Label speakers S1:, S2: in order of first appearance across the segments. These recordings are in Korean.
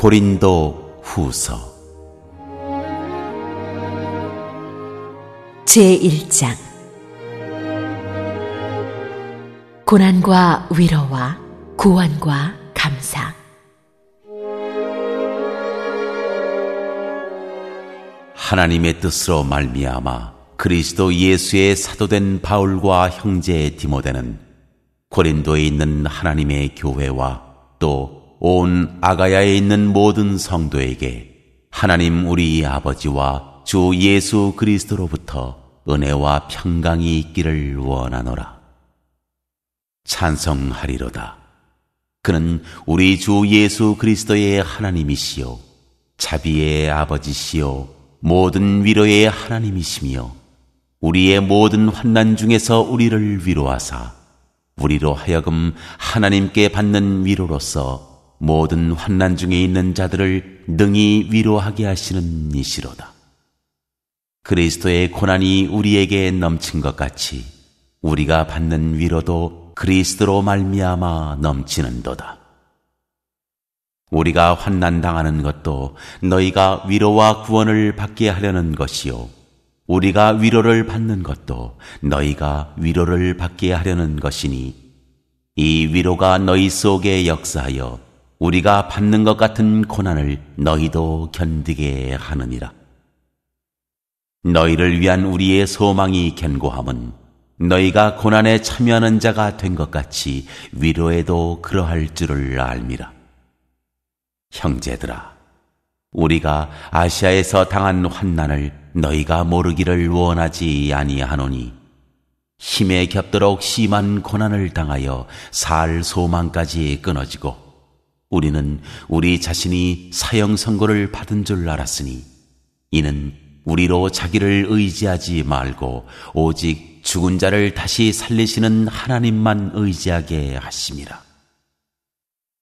S1: 고린도 후서
S2: 제1장 고난과 위로와 구원과 감사.
S1: 하나님의 뜻으로 말미암아 그리스도 예수의 사도된 바울과 형제 디모데는 고린도에 있는 하나님의 교회와 또 온 아가야에 있는 모든 성도에게 하나님 우리 아버지와 주 예수 그리스도로부터 은혜와 평강이 있기를 원하노라. 찬송하리로다. 그는 우리 주 예수 그리스도의 하나님이시요 자비의 아버지시요 모든 위로의 하나님이시며 우리의 모든 환난 중에서 우리를 위로하사 우리로 하여금 하나님께 받는 위로로서 모든 환난 중에 있는 자들을 능히 위로하게 하시는 이시로다. 그리스도의 고난이 우리에게 넘친 것 같이 우리가 받는 위로도 그리스도로 말미암아 넘치는도다. 우리가 환난 당하는 것도 너희가 위로와 구원을 받게 하려는 것이요 우리가 위로를 받는 것도 너희가 위로를 받게 하려는 것이니 이 위로가 너희 속에 역사하여 우리가 받는 것 같은 고난을 너희도 견디게 하느니라. 너희를 위한 우리의 소망이 견고함은 너희가 고난에 참여하는 자가 된 것 같이 위로에도 그러할 줄을 알미라. 형제들아, 우리가 아시아에서 당한 환난을 너희가 모르기를 원하지 아니하노니 힘에 겹도록 심한 고난을 당하여 살 소망까지 끊어지고 우리는 우리 자신이 사형 선고를 받은 줄 알았으니 이는 우리로 자기를 의지하지 말고 오직 죽은 자를 다시 살리시는 하나님만 의지하게 하심이라.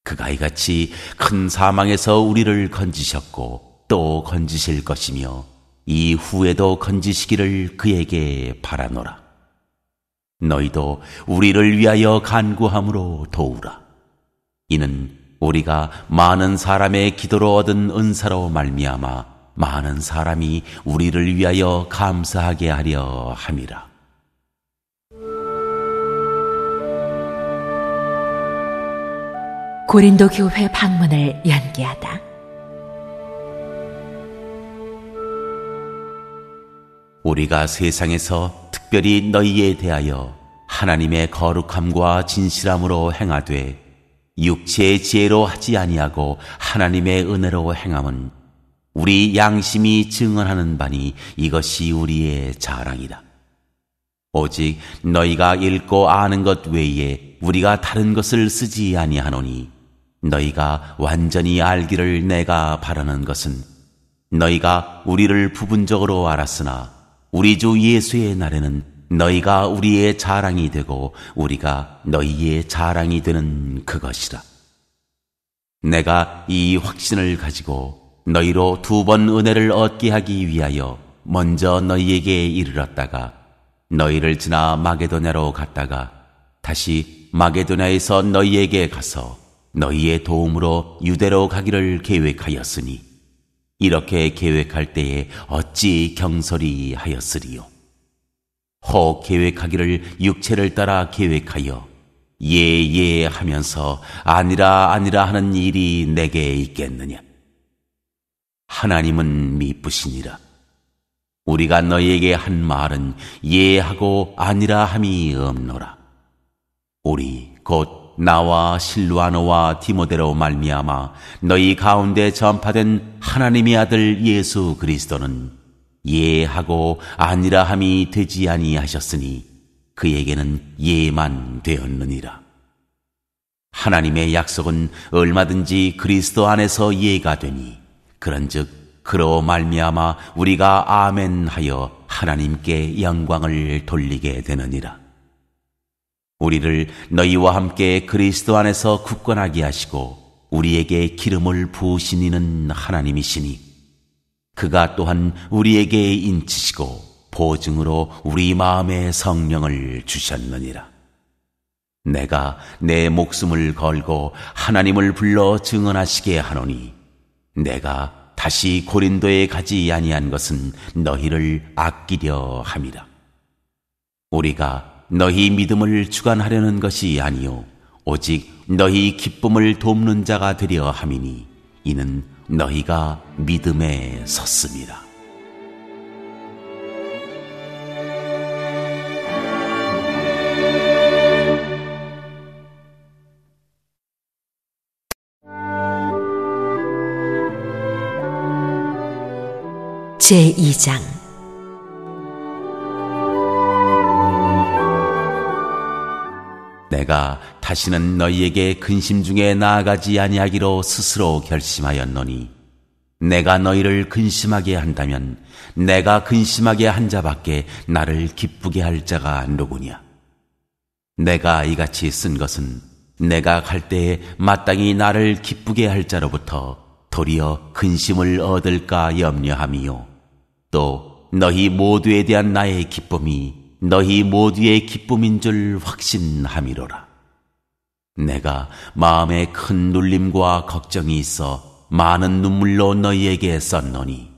S1: 그가 이같이 큰 사망에서 우리를 건지셨고 또 건지실 것이며 이후에도 건지시기를 그에게 바라노라. 너희도 우리를 위하여 간구함으로 도우라. 이는 우리가 많은 사람의 기도로 얻은 은사로 말미암아 많은 사람이 우리를 위하여 감사하게 하려 함이라.
S2: 고린도 교회 방문을 연기하다.
S1: 우리가 세상에서 특별히 너희에 대하여 하나님의 거룩함과 진실함으로 행하되 육체의 지혜로 하지 아니하고 하나님의 은혜로 행함은 우리 양심이 증언하는 바니 이것이 우리의 자랑이다. 오직 너희가 읽고 아는 것 외에 우리가 다른 것을 쓰지 아니하노니 너희가 완전히 알기를 내가 바라는 것은 너희가 우리를 부분적으로 알았으나 우리 주 예수의 날에는 너희가 우리의 자랑이 되고 우리가 너희의 자랑이 되는 그것이라. 내가 이 확신을 가지고 너희로 2번 은혜를 얻게 하기 위하여 먼저 너희에게 이르렀다가 너희를 지나 마게도냐로 갔다가 다시 마게도냐에서 너희에게 가서 너희의 도움으로 유대로 가기를 계획하였으니 이렇게 계획할 때에 어찌 경솔히 하였으리요. 혹 계획하기를 육체를 따라 계획하여 예 하면서 아니라 하는 일이 내게 있겠느냐. 하나님은 미쁘시니라. 우리가 너희에게 한 말은 예하고 아니라 함이 없노라. 우리 곧 나와 실루아노와 디모데로 말미암아 너희 가운데 전파된 하나님의 아들 예수 그리스도는 예하고 아니라 함이 되지 아니하셨으니 그에게는 예만 되었느니라. 하나님의 약속은 얼마든지 그리스도 안에서 예가 되니 그런즉 그로 말미암아 우리가 아멘하여 하나님께 영광을 돌리게 되느니라. 우리를 너희와 함께 그리스도 안에서 굳건하게 하시고 우리에게 기름을 부으신 이는 하나님이시니 그가 또한 우리에게 인치시고 보증으로 우리 마음에 성령을 주셨느니라. 내가 내 목숨을 걸고 하나님을 불러 증언하시게 하노니 내가 다시 고린도에 가지 아니한 것은 너희를 아끼려 함이라. 우리가 너희 믿음을 주관하려는 것이 아니요 오직 너희 기쁨을 돕는 자가 되려 함이니 이는 너희가 믿음에 섰음이라.
S2: 제2장
S1: 내가 다시는 너희에게 근심 중에 나아가지 아니하기로 스스로 결심하였노니 내가 너희를 근심하게 한다면 내가 근심하게 한 자밖에 나를 기쁘게 할 자가 누구냐. 내가 이같이 쓴 것은 내가 갈 때에 마땅히 나를 기쁘게 할 자로부터 도리어 근심을 얻을까 염려함이요 또 너희 모두에 대한 나의 기쁨이 너희 모두의 기쁨인 줄 확신함이로라. 내가 마음에 큰 눌림과 걱정이 있어 많은 눈물로 너희에게 썼노니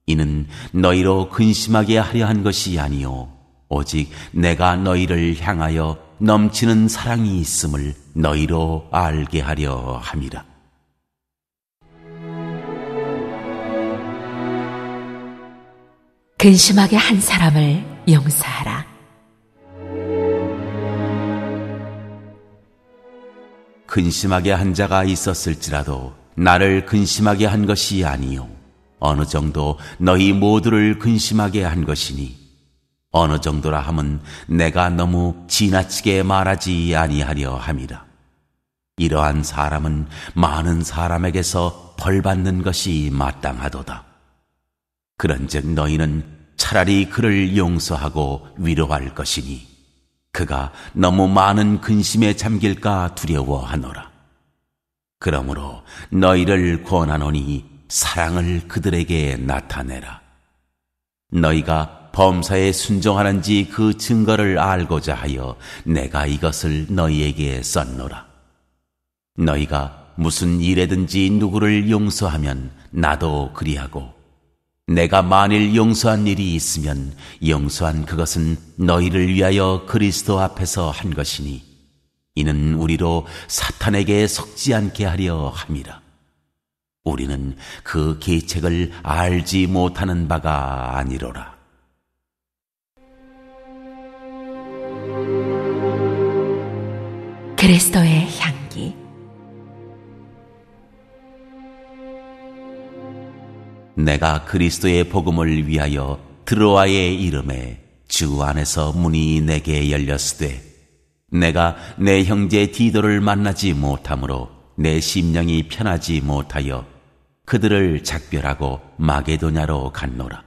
S1: 이는 너희로 근심하게 하려 한 것이 아니요 오직 내가 너희를 향하여 넘치는 사랑이 있음을 너희로 알게 하려 함이라.
S2: 근심하게 한 사람을 용서하라.
S1: 근심하게 한 자가 있었을지라도 나를 근심하게 한 것이 아니요 어느 정도 너희 모두를 근심하게 한 것이니 어느 정도라 함은 내가 너무 지나치게 말하지 아니하려 함이라. 이러한 사람은 많은 사람에게서 벌받는 것이 마땅하도다. 그런즉 너희는 차라리 그를 용서하고 위로할 것이니 그가 너무 많은 근심에 잠길까 두려워하노라. 그러므로 너희를 권하노니 사랑을 그들에게 나타내라. 너희가 범사에 순종하는지 그 증거를 알고자 하여 내가 이것을 너희에게 썼노라. 너희가 무슨 일에든지 누구를 용서하면 나도 그리하고 내가 만일 용서한 일이 있으면 용서한 그것은 너희를 위하여 그리스도 앞에서 한 것이니 이는 우리로 사탄에게 속지 않게 하려 함이라. 우리는 그 계책을 알지 못하는 바가 아니로라.
S2: 그리스도의 향기.
S1: 내가 그리스도의 복음을 위하여 드로아의 이름에 주 안에서 문이 내게 열렸으되 내가 내 형제 디도를 만나지 못하므로 내 심령이 편하지 못하여 그들을 작별하고 마게도냐로 갔노라.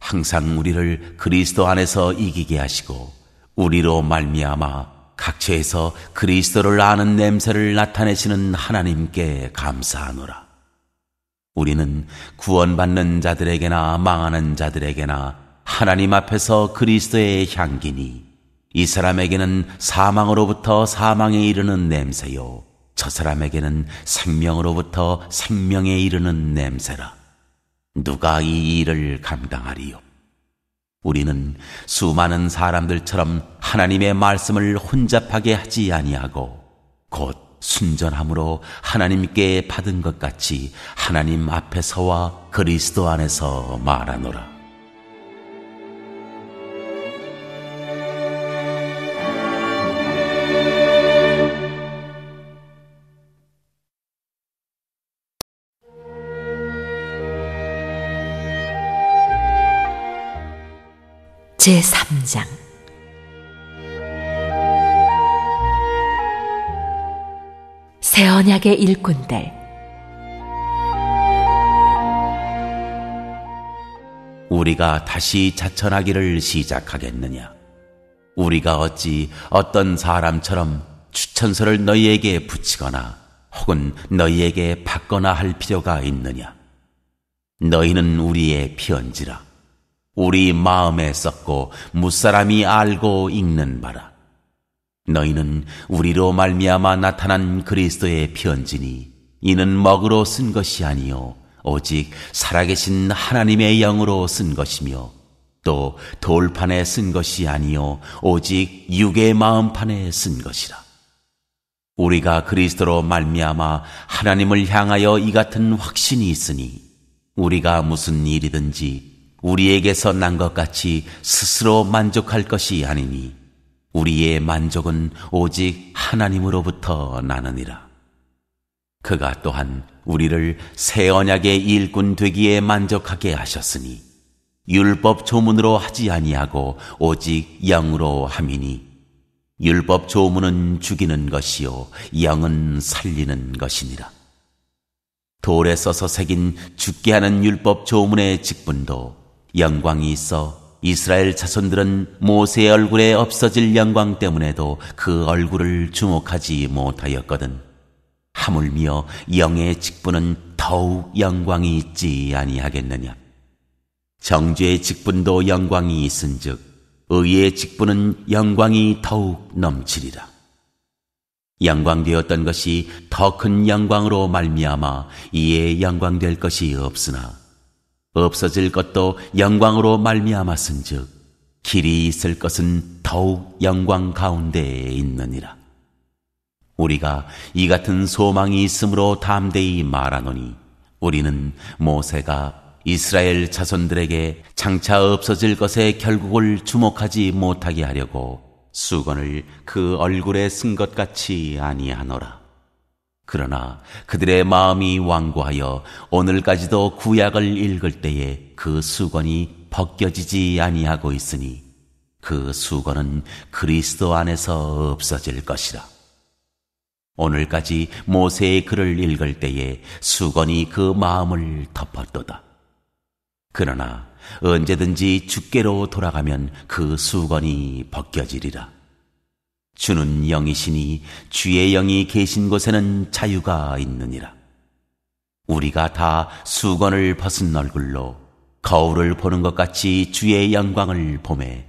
S1: 항상 우리를 그리스도 안에서 이기게 하시고 우리로 말미암아 각처에서 그리스도를 아는 냄새를 나타내시는 하나님께 감사하노라. 우리는 구원받는 자들에게나 망하는 자들에게나 하나님 앞에서 그리스도의 향기니 이 사람에게는 사망으로부터 사망에 이르는 냄새요 저 사람에게는 생명으로부터 생명에 이르는 냄새라. 누가 이 일을 감당하리요? 우리는 수많은 사람들처럼 하나님의 말씀을 혼잡하게 하지 아니하고 곧 순전함으로 하나님께 받은 것 같이 하나님 앞에서와 그리스도 안에서 말하노라.
S2: 제3장 새 언약의 일꾼들.
S1: 우리가 다시 자천하기를 시작하겠느냐? 우리가 어찌 어떤 사람처럼 추천서를 너희에게 붙이거나 혹은 너희에게 받거나 할 필요가 있느냐? 너희는 우리의 편지라. 우리 마음에 썼고 무사람이 알고 읽는 바라. 너희는 우리로 말미암아 나타난 그리스도의 편지니 이는 먹으로 쓴 것이 아니요 오직 살아계신 하나님의 영으로 쓴 것이며 또 돌판에 쓴 것이 아니요 오직 육의 마음판에 쓴 것이라. 우리가 그리스도로 말미암아 하나님을 향하여 이 같은 확신이 있으니 우리가 무슨 일이든지 우리에게서 난 것 같이 스스로 만족할 것이 아니니 우리의 만족은 오직 하나님으로부터 나느니라. 그가 또한 우리를 새 언약의 일꾼 되기에 만족하게 하셨으니 율법 조문으로 하지 아니하고 오직 영으로 함이니 율법 조문은 죽이는 것이요 영은 살리는 것이니라. 돌에 써서 새긴 죽게 하는 율법 조문의 직분도 영광이 있어 이스라엘 자손들은 모세의 얼굴에 없어질 영광 때문에도 그 얼굴을 주목하지 못하였거든. 하물며 영의 직분은 더욱 영광이 있지 아니하겠느냐. 정죄의 직분도 영광이 있은즉 의의 직분은 영광이 더욱 넘치리라. 영광되었던 것이 더 큰 영광으로 말미암아 이에 영광될 것이 없으나 없어질 것도 영광으로 말미암았은즉 길이 있을 것은 더욱 영광 가운데에 있느니라. 우리가 이 같은 소망이 있으므로 담대히 말하노니 우리는 모세가 이스라엘 자손들에게 장차 없어질 것의 결국을 주목하지 못하게 하려고 수건을 그 얼굴에 쓴 것 같이 아니하노라. 그러나 그들의 마음이 완고하여 오늘까지도 구약을 읽을 때에 그 수건이 벗겨지지 아니하고 있으니 그 수건은 그리스도 안에서 없어질 것이라. 오늘까지 모세의 글을 읽을 때에 수건이 그 마음을 덮었도다. 그러나 언제든지 주께로 돌아가면 그 수건이 벗겨지리라. 주는 영이시니 주의 영이 계신 곳에는 자유가 있느니라. 우리가 다 수건을 벗은 얼굴로 거울을 보는 것 같이 주의 영광을 보매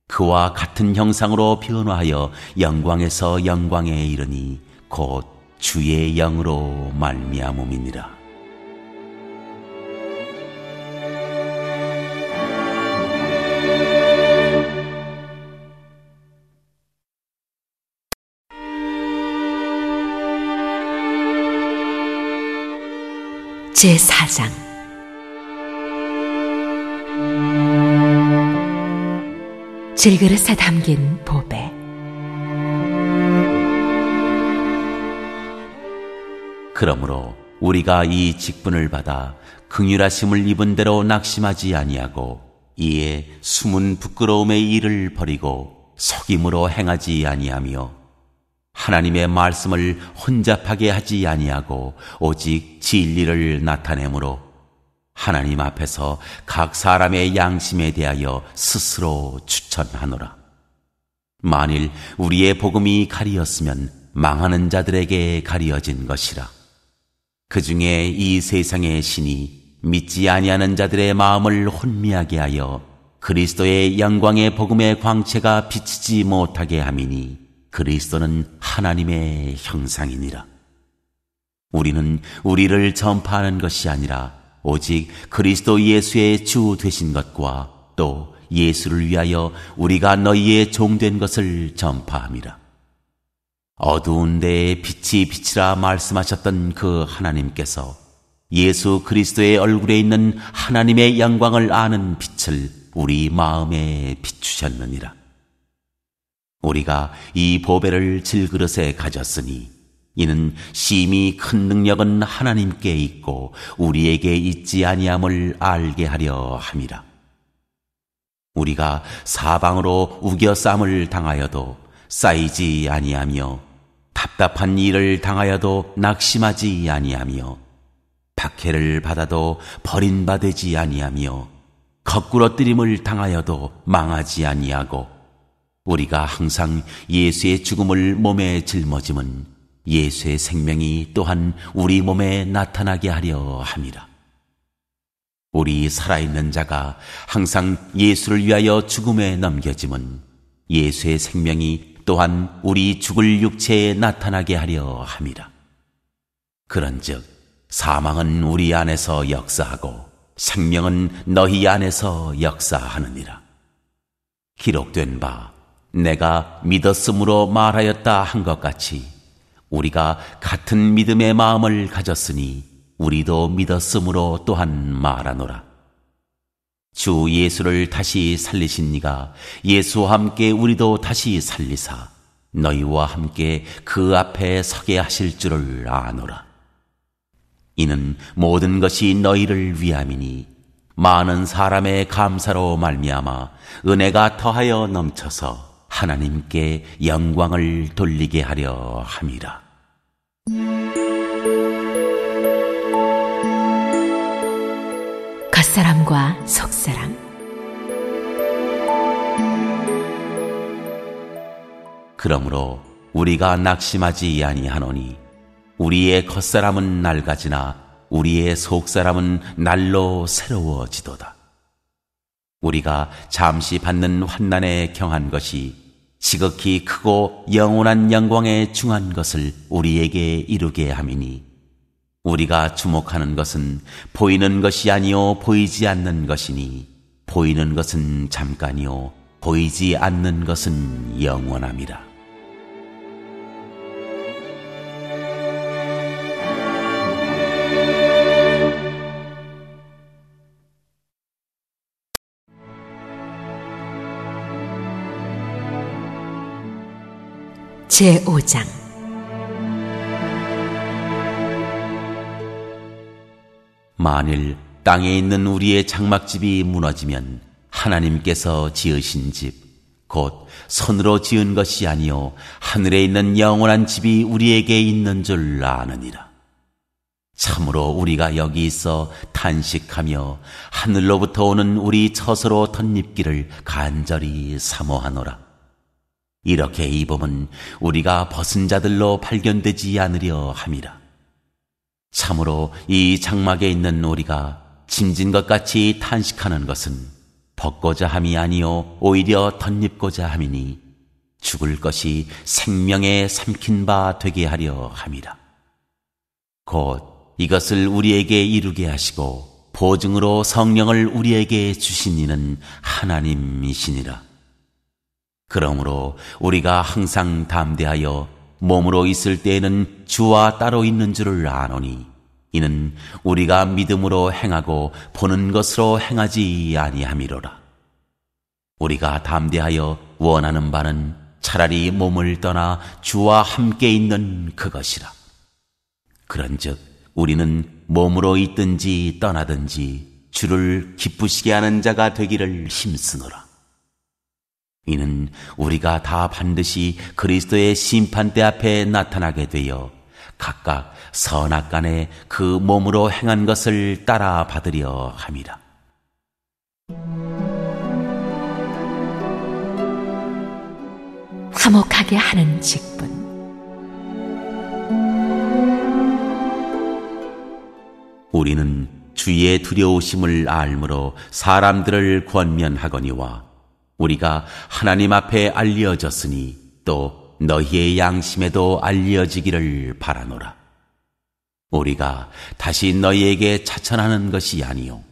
S1: 그와 같은 형상으로 변화하여 영광에서 영광에 이르니 곧 주의 영으로 말미암음이니라.
S2: 제4장 질그릇에 담긴 보배.
S1: 그러므로 우리가 이 직분을 받아 긍휼하심을 입은 대로 낙심하지 아니하고 이에 숨은 부끄러움의 일을 버리고 속임으로 행하지 아니하며 하나님의 말씀을 혼잡하게 하지 아니하고 오직 진리를 나타내므로 하나님 앞에서 각 사람의 양심에 대하여 스스로 추천하노라. 만일 우리의 복음이 가리었으면 망하는 자들에게 가리어진 것이라. 그 중에 이 세상의 신이 믿지 아니하는 자들의 마음을 혼미하게 하여 그리스도의 영광의 복음의 광채가 비치지 못하게 함이니 그리스도는 하나님의 형상이니라. 우리는 우리를 전파하는 것이 아니라 오직 그리스도 예수의 주 되신 것과 또 예수를 위하여 우리가 너희의 종된 것을 전파함이라. 어두운 데에 빛이 비치라 말씀하셨던 그 하나님께서 예수 그리스도의 얼굴에 있는 하나님의 영광을 아는 빛을 우리 마음에 비추셨느니라. 우리가 이 보배를 질그릇에 가졌으니 이는 심히 큰 능력은 하나님께 있고 우리에게 있지 아니함을 알게 하려 함이라. 우리가 사방으로 우겨쌈을 당하여도 쌓이지 아니하며 답답한 일을 당하여도 낙심하지 아니하며 박해를 받아도 버림받지 아니하며 거꾸러뜨림을 당하여도 망하지 아니하고 우리가 항상 예수의 죽음을 몸에 짊어짐은 예수의 생명이 또한 우리 몸에 나타나게 하려 함이라. 우리 살아있는 자가 항상 예수를 위하여 죽음에 넘겨짐은 예수의 생명이 또한 우리 죽을 육체에 나타나게 하려 함이라. 그런즉 사망은 우리 안에서 역사하고 생명은 너희 안에서 역사하느니라. 기록된 바 내가 믿었으므로 말하였다 한 것 같이 우리가 같은 믿음의 마음을 가졌으니 우리도 믿었으므로 또한 말하노라. 주 예수를 다시 살리신 이가 예수와 함께 우리도 다시 살리사 너희와 함께 그 앞에 서게 하실 줄을 아노라. 이는 모든 것이 너희를 위함이니 많은 사람의 감사로 말미암아 은혜가 더하여 넘쳐서 하나님께 영광을 돌리게 하려 함이라.
S2: 겉사람과 속사람.
S1: 그러므로 우리가 낙심하지 아니하노니 우리의 겉사람은 낡아지나 우리의 속사람은 날로 새로워지도다. 우리가 잠시 받는 환난에 경한 것이 지극히 크고 영원한 영광에 중한 것을 우리에게 이루게 함이니 우리가 주목하는 것은 보이는 것이 아니요 보이지 않는 것이니 보이는 것은 잠깐이요 보이지 않는 것은 영원함이라.
S2: 제5장.
S1: 만일 땅에 있는 우리의 장막집이 무너지면 하나님께서 지으신 집, 곧 손으로 지은 것이 아니요 하늘에 있는 영원한 집이 우리에게 있는 줄 아느니라. 참으로 우리가 여기 있어 탄식하며 하늘로부터 오는 우리 처소로 덧입기를 간절히 사모하노라. 이렇게 입음은 우리가 벗은 자들로 발견되지 않으려 함이라. 참으로 이 장막에 있는 우리가 짐진 것 같이 탄식하는 것은 벗고자 함이 아니요 오히려 덧입고자 함이니 죽을 것이 생명에 삼킨 바 되게 하려 함이라. 곧 이것을 우리에게 이루게 하시고 보증으로 성령을 우리에게 주신 이는 하나님이시니라. 그러므로 우리가 항상 담대하여 몸으로 있을 때에는 주와 따로 있는 줄을 아노니 이는 우리가 믿음으로 행하고 보는 것으로 행하지 아니함이로라. 우리가 담대하여 원하는 바는 차라리 몸을 떠나 주와 함께 있는 그것이라. 그런즉 우리는 몸으로 있든지 떠나든지 주를 기쁘시게 하는 자가 되기를 힘쓰노라. 이는 우리가 다 반드시 그리스도의 심판대 앞에 나타나게 되어 각각 선악간에 그 몸으로 행한 것을 따라 받으려 함이라.
S2: 화목하게 하는 직분.
S1: 우리는 주의 두려우심을 알므로 사람들을 권면하거니와 우리가 하나님 앞에 알려졌으니 또 너희의 양심에도 알려지기를 바라노라. 우리가 다시 너희에게 자천하는 것이 아니요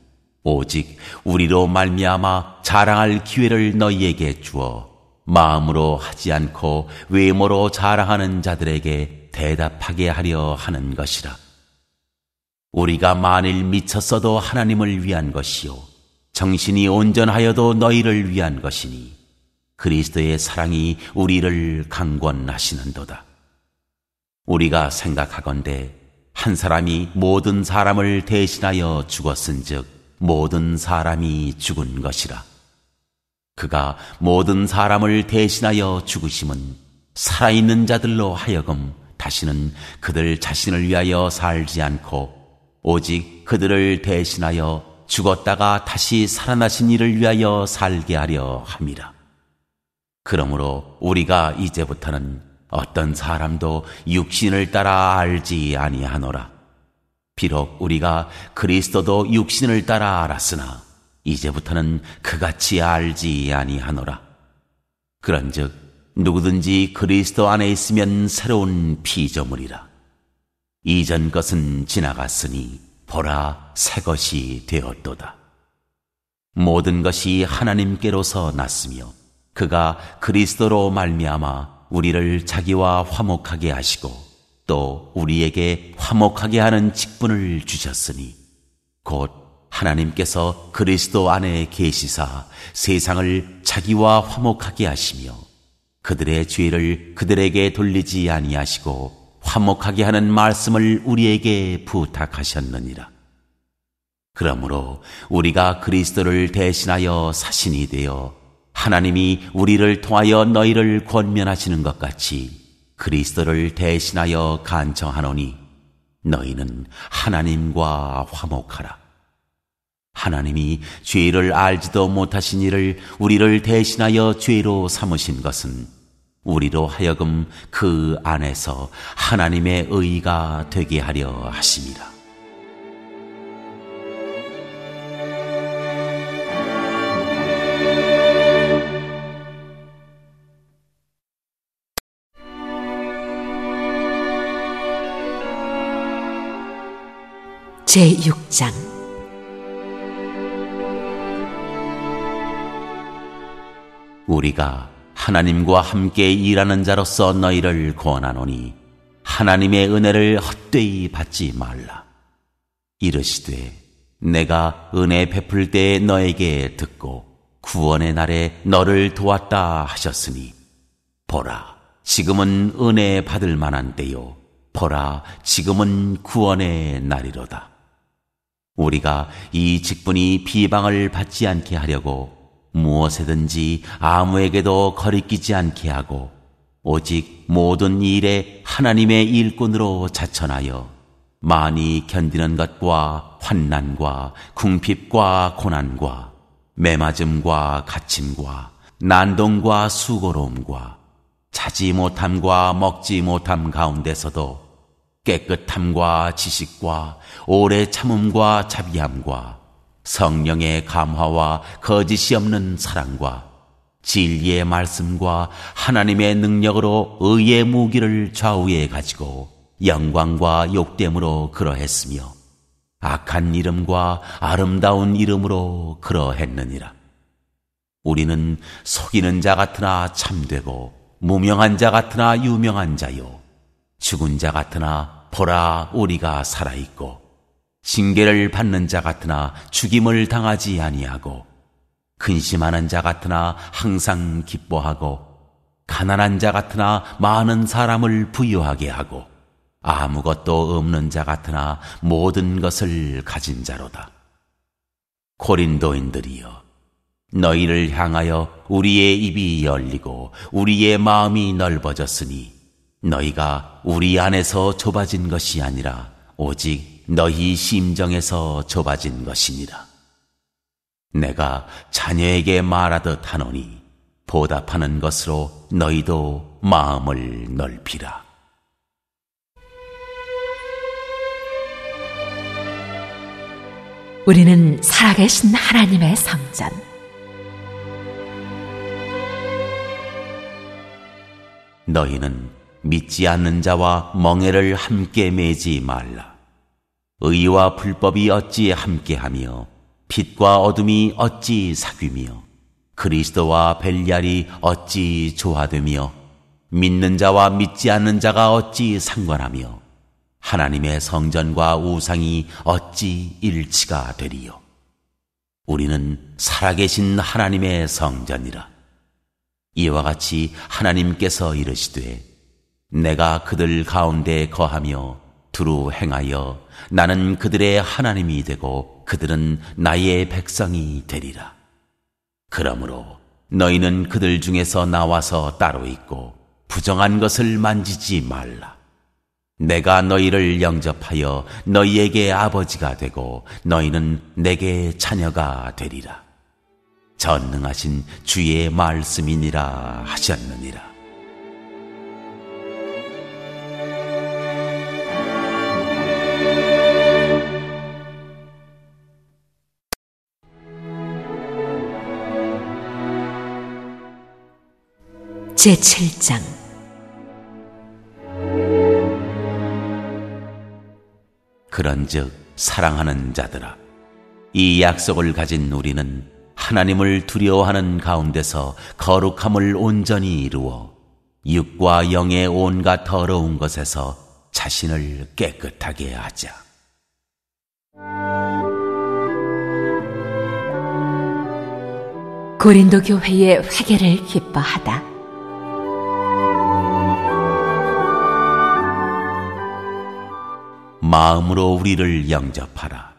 S1: 오직 우리로 말미암아 자랑할 기회를 너희에게 주어 마음으로 하지 않고 외모로 자랑하는 자들에게 대답하게 하려 하는 것이라. 우리가 만일 미쳤어도 하나님을 위한 것이요 정신이 온전하여도 너희를 위한 것이니 그리스도의 사랑이 우리를 강권하시는도다. 우리가 생각하건대 한 사람이 모든 사람을 대신하여 죽었은즉 모든 사람이 죽은 것이라. 그가 모든 사람을 대신하여 죽으심은 살아있는 자들로 하여금 다시는 그들 자신을 위하여 살지 않고 오직 그들을 대신하여 죽었다가 다시 살아나신 이를 위하여 살게 하려 함이라. 그러므로 우리가 이제부터는 어떤 사람도 육신을 따라 알지 아니하노라. 비록 우리가 그리스도도 육신을 따라 알았으나 이제부터는 그같이 알지 아니하노라. 그런즉 누구든지 그리스도 안에 있으면 새로운 피조물이라. 이전 것은 지나갔으니 보라, 새 것이 되었도다. 모든 것이 하나님께로서 났으며 그가 그리스도로 말미암아 우리를 자기와 화목하게 하시고 또 우리에게 화목하게 하는 직분을 주셨으니 곧 하나님께서 그리스도 안에 계시사 세상을 자기와 화목하게 하시며 그들의 죄를 그들에게 돌리지 아니하시고 화목하게 하는 말씀을 우리에게 부탁하셨느니라. 그러므로 우리가 그리스도를 대신하여 사신이 되어 하나님이 우리를 통하여 너희를 권면하시는 것 같이 그리스도를 대신하여 간청하노니 너희는 하나님과 화목하라. 하나님이 죄를 알지도 못하신 이를 우리를 대신하여 죄로 삼으신 것은 우리로 하여금 그 안에서 하나님의 의가 되게 하려 하심이라.
S2: 제6장
S1: 우리가 하나님과 함께 일하는 자로서 너희를 권하노니 하나님의 은혜를 헛되이 받지 말라. 이르시되 내가 은혜 베풀 때에 너에게 듣고 구원의 날에 너를 도왔다 하셨으니 보라, 지금은 은혜 받을 만한 때요 보라, 지금은 구원의 날이로다. 우리가 이 직분이 비방을 받지 않게 하려고 무엇에든지 아무에게도 거리끼지 않게 하고 오직 모든 일에 하나님의 일꾼으로 자천하여 많이 견디는 것과 환난과 궁핍과 고난과 매맞음과 갇힘과 난동과 수고로움과 자지 못함과 먹지 못함 가운데서도 깨끗함과 지식과 오래 참음과 자비함과 성령의 감화와 거짓이 없는 사랑과 진리의 말씀과 하나님의 능력으로 의의 무기를 좌우에 가지고 영광과 욕됨으로 그러했으며 악한 이름과 아름다운 이름으로 그러했느니라. 우리는 속이는 자 같으나 참되고 무명한 자 같으나 유명한 자요 죽은 자 같으나 보라 우리가 살아있고 징계를 받는 자 같으나 죽임을 당하지 아니하고 근심하는 자 같으나 항상 기뻐하고 가난한 자 같으나 많은 사람을 부유하게 하고 아무것도 없는 자 같으나 모든 것을 가진 자로다. 고린도인들이여, 너희를 향하여 우리의 입이 열리고 우리의 마음이 넓어졌으니 너희가 우리 안에서 좁아진 것이 아니라 오직 너희 심정에서 좁아진 것이니라. 내가 자녀에게 말하듯 하노니 보답하는 것으로 너희도 마음을 넓히라.
S2: 우리는 살아계신 하나님의 성전,
S1: 너희는 믿지 않는 자와 멍에를 함께 매지 말라. 의와 불법이 어찌 함께하며 빛과 어둠이 어찌 사귀며 그리스도와 벨리알이 어찌 조화되며 믿는 자와 믿지 않는 자가 어찌 상관하며 하나님의 성전과 우상이 어찌 일치가 되리요. 우리는 살아계신 하나님의 성전이라. 이와 같이 하나님께서 이르시되 내가 그들 가운데 거하며 두루 행하여 나는 그들의 하나님이 되고 그들은 나의 백성이 되리라. 그러므로 너희는 그들 중에서 나와서 따로 있고 부정한 것을 만지지 말라. 내가 너희를 영접하여 너희에게 아버지가 되고 너희는 내게 자녀가 되리라. 전능하신 주의 말씀이니라 하셨느니라.
S2: 제7장
S1: 그런즉 사랑하는 자들아, 이 약속을 가진 우리는 하나님을 두려워하는 가운데서 거룩함을 온전히 이루어 육과 영의 온갖 더러운 것에서 자신을 깨끗하게 하자.
S2: 고린도 교회의 회개를 기뻐하다.
S1: 마음으로 우리를 영접하라.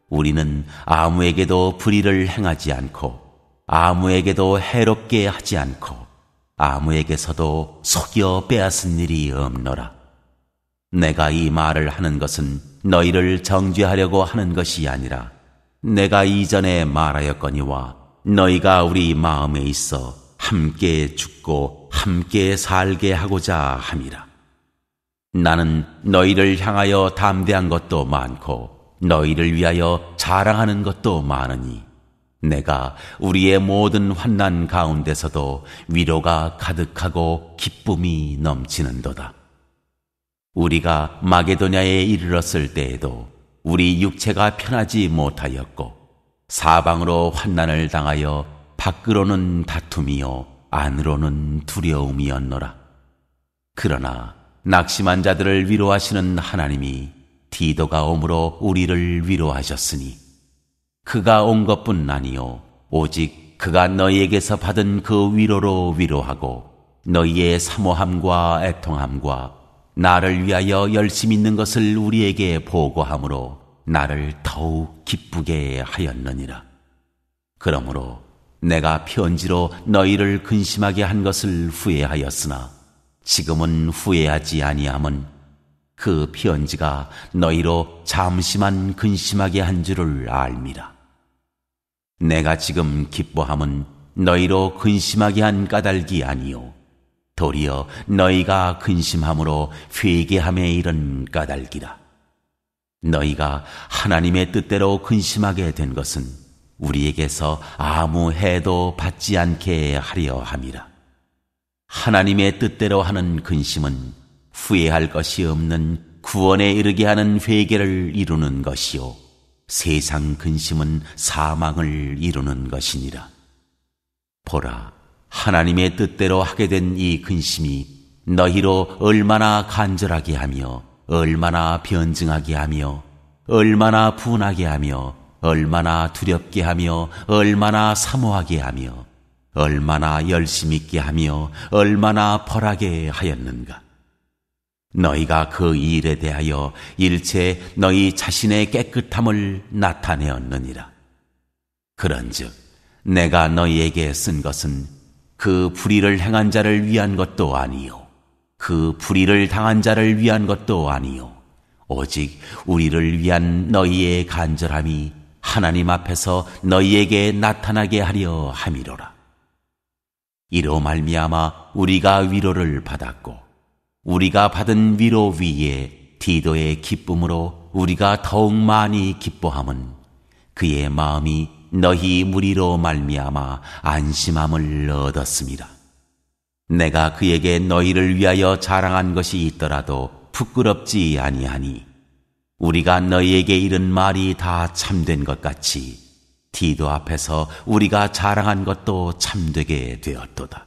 S1: 우리는 아무에게도 불의를 행하지 않고 아무에게도 해롭게 하지 않고 아무에게서도 속여 빼앗은 일이 없노라. 내가 이 말을 하는 것은 너희를 정죄하려고 하는 것이 아니라 내가 이전에 말하였거니와 너희가 우리 마음에 있어 함께 죽고 함께 살게 하고자 함이라. 나는 너희를 향하여 담대한 것도 많고 너희를 위하여 자랑하는 것도 많으니 내가 우리의 모든 환난 가운데서도 위로가 가득하고 기쁨이 넘치는도다. 우리가 마게도냐에 이르렀을 때에도 우리 육체가 편하지 못하였고 사방으로 환난을 당하여 밖으로는 다툼이요 안으로는 두려움이었노라. 그러나 낙심한 자들을 위로하시는 하나님이 디도가 오므로 우리를 위로하셨으니 그가 온 것뿐 아니요 오직 그가 너희에게서 받은 그 위로로 위로하고 너희의 사모함과 애통함과 나를 위하여 열심 있는 것을 우리에게 보고함으로 나를 더욱 기쁘게 하였느니라. 그러므로 내가 편지로 너희를 근심하게 한 것을 후회하였으나 지금은 후회하지 아니함은 그 편지가 너희로 잠시만 근심하게 한 줄을 알미라. 내가 지금 기뻐함은 너희로 근심하게 한 까닭이 아니요 도리어 너희가 근심함으로 회개함에 이른 까닭이라. 너희가 하나님의 뜻대로 근심하게 된 것은 우리에게서 아무 해도 받지 않게 하려 함이라. 하나님의 뜻대로 하는 근심은 후회할 것이 없는 구원에 이르게 하는 회개를 이루는 것이요 세상 근심은 사망을 이루는 것이니라. 보라, 하나님의 뜻대로 하게 된 이 근심이 너희로 얼마나 간절하게 하며 얼마나 변증하게 하며 얼마나 분하게 하며 얼마나 두렵게 하며 얼마나 사모하게 하며 얼마나 열심 있게 하며 얼마나 벌하게 하였는가. 너희가 그 일에 대하여 일체 너희 자신의 깨끗함을 나타내었느니라. 그런즉 내가 너희에게 쓴 것은 그 불의를 행한 자를 위한 것도 아니요 그 불의를 당한 자를 위한 것도 아니요 오직 우리를 위한 너희의 간절함이 하나님 앞에서 너희에게 나타나게 하려 함이로라. 이로 말미암아 우리가 위로를 받았고 우리가 받은 위로 위에 디도의 기쁨으로 우리가 더욱 많이 기뻐함은 그의 마음이 너희 무리로 말미암아 안심함을 얻었습니다. 내가 그에게 너희를 위하여 자랑한 것이 있더라도 부끄럽지 아니하니 우리가 너희에게 이른 말이 다 참된 것 같이 디도 앞에서 우리가 자랑한 것도 참되게 되었도다.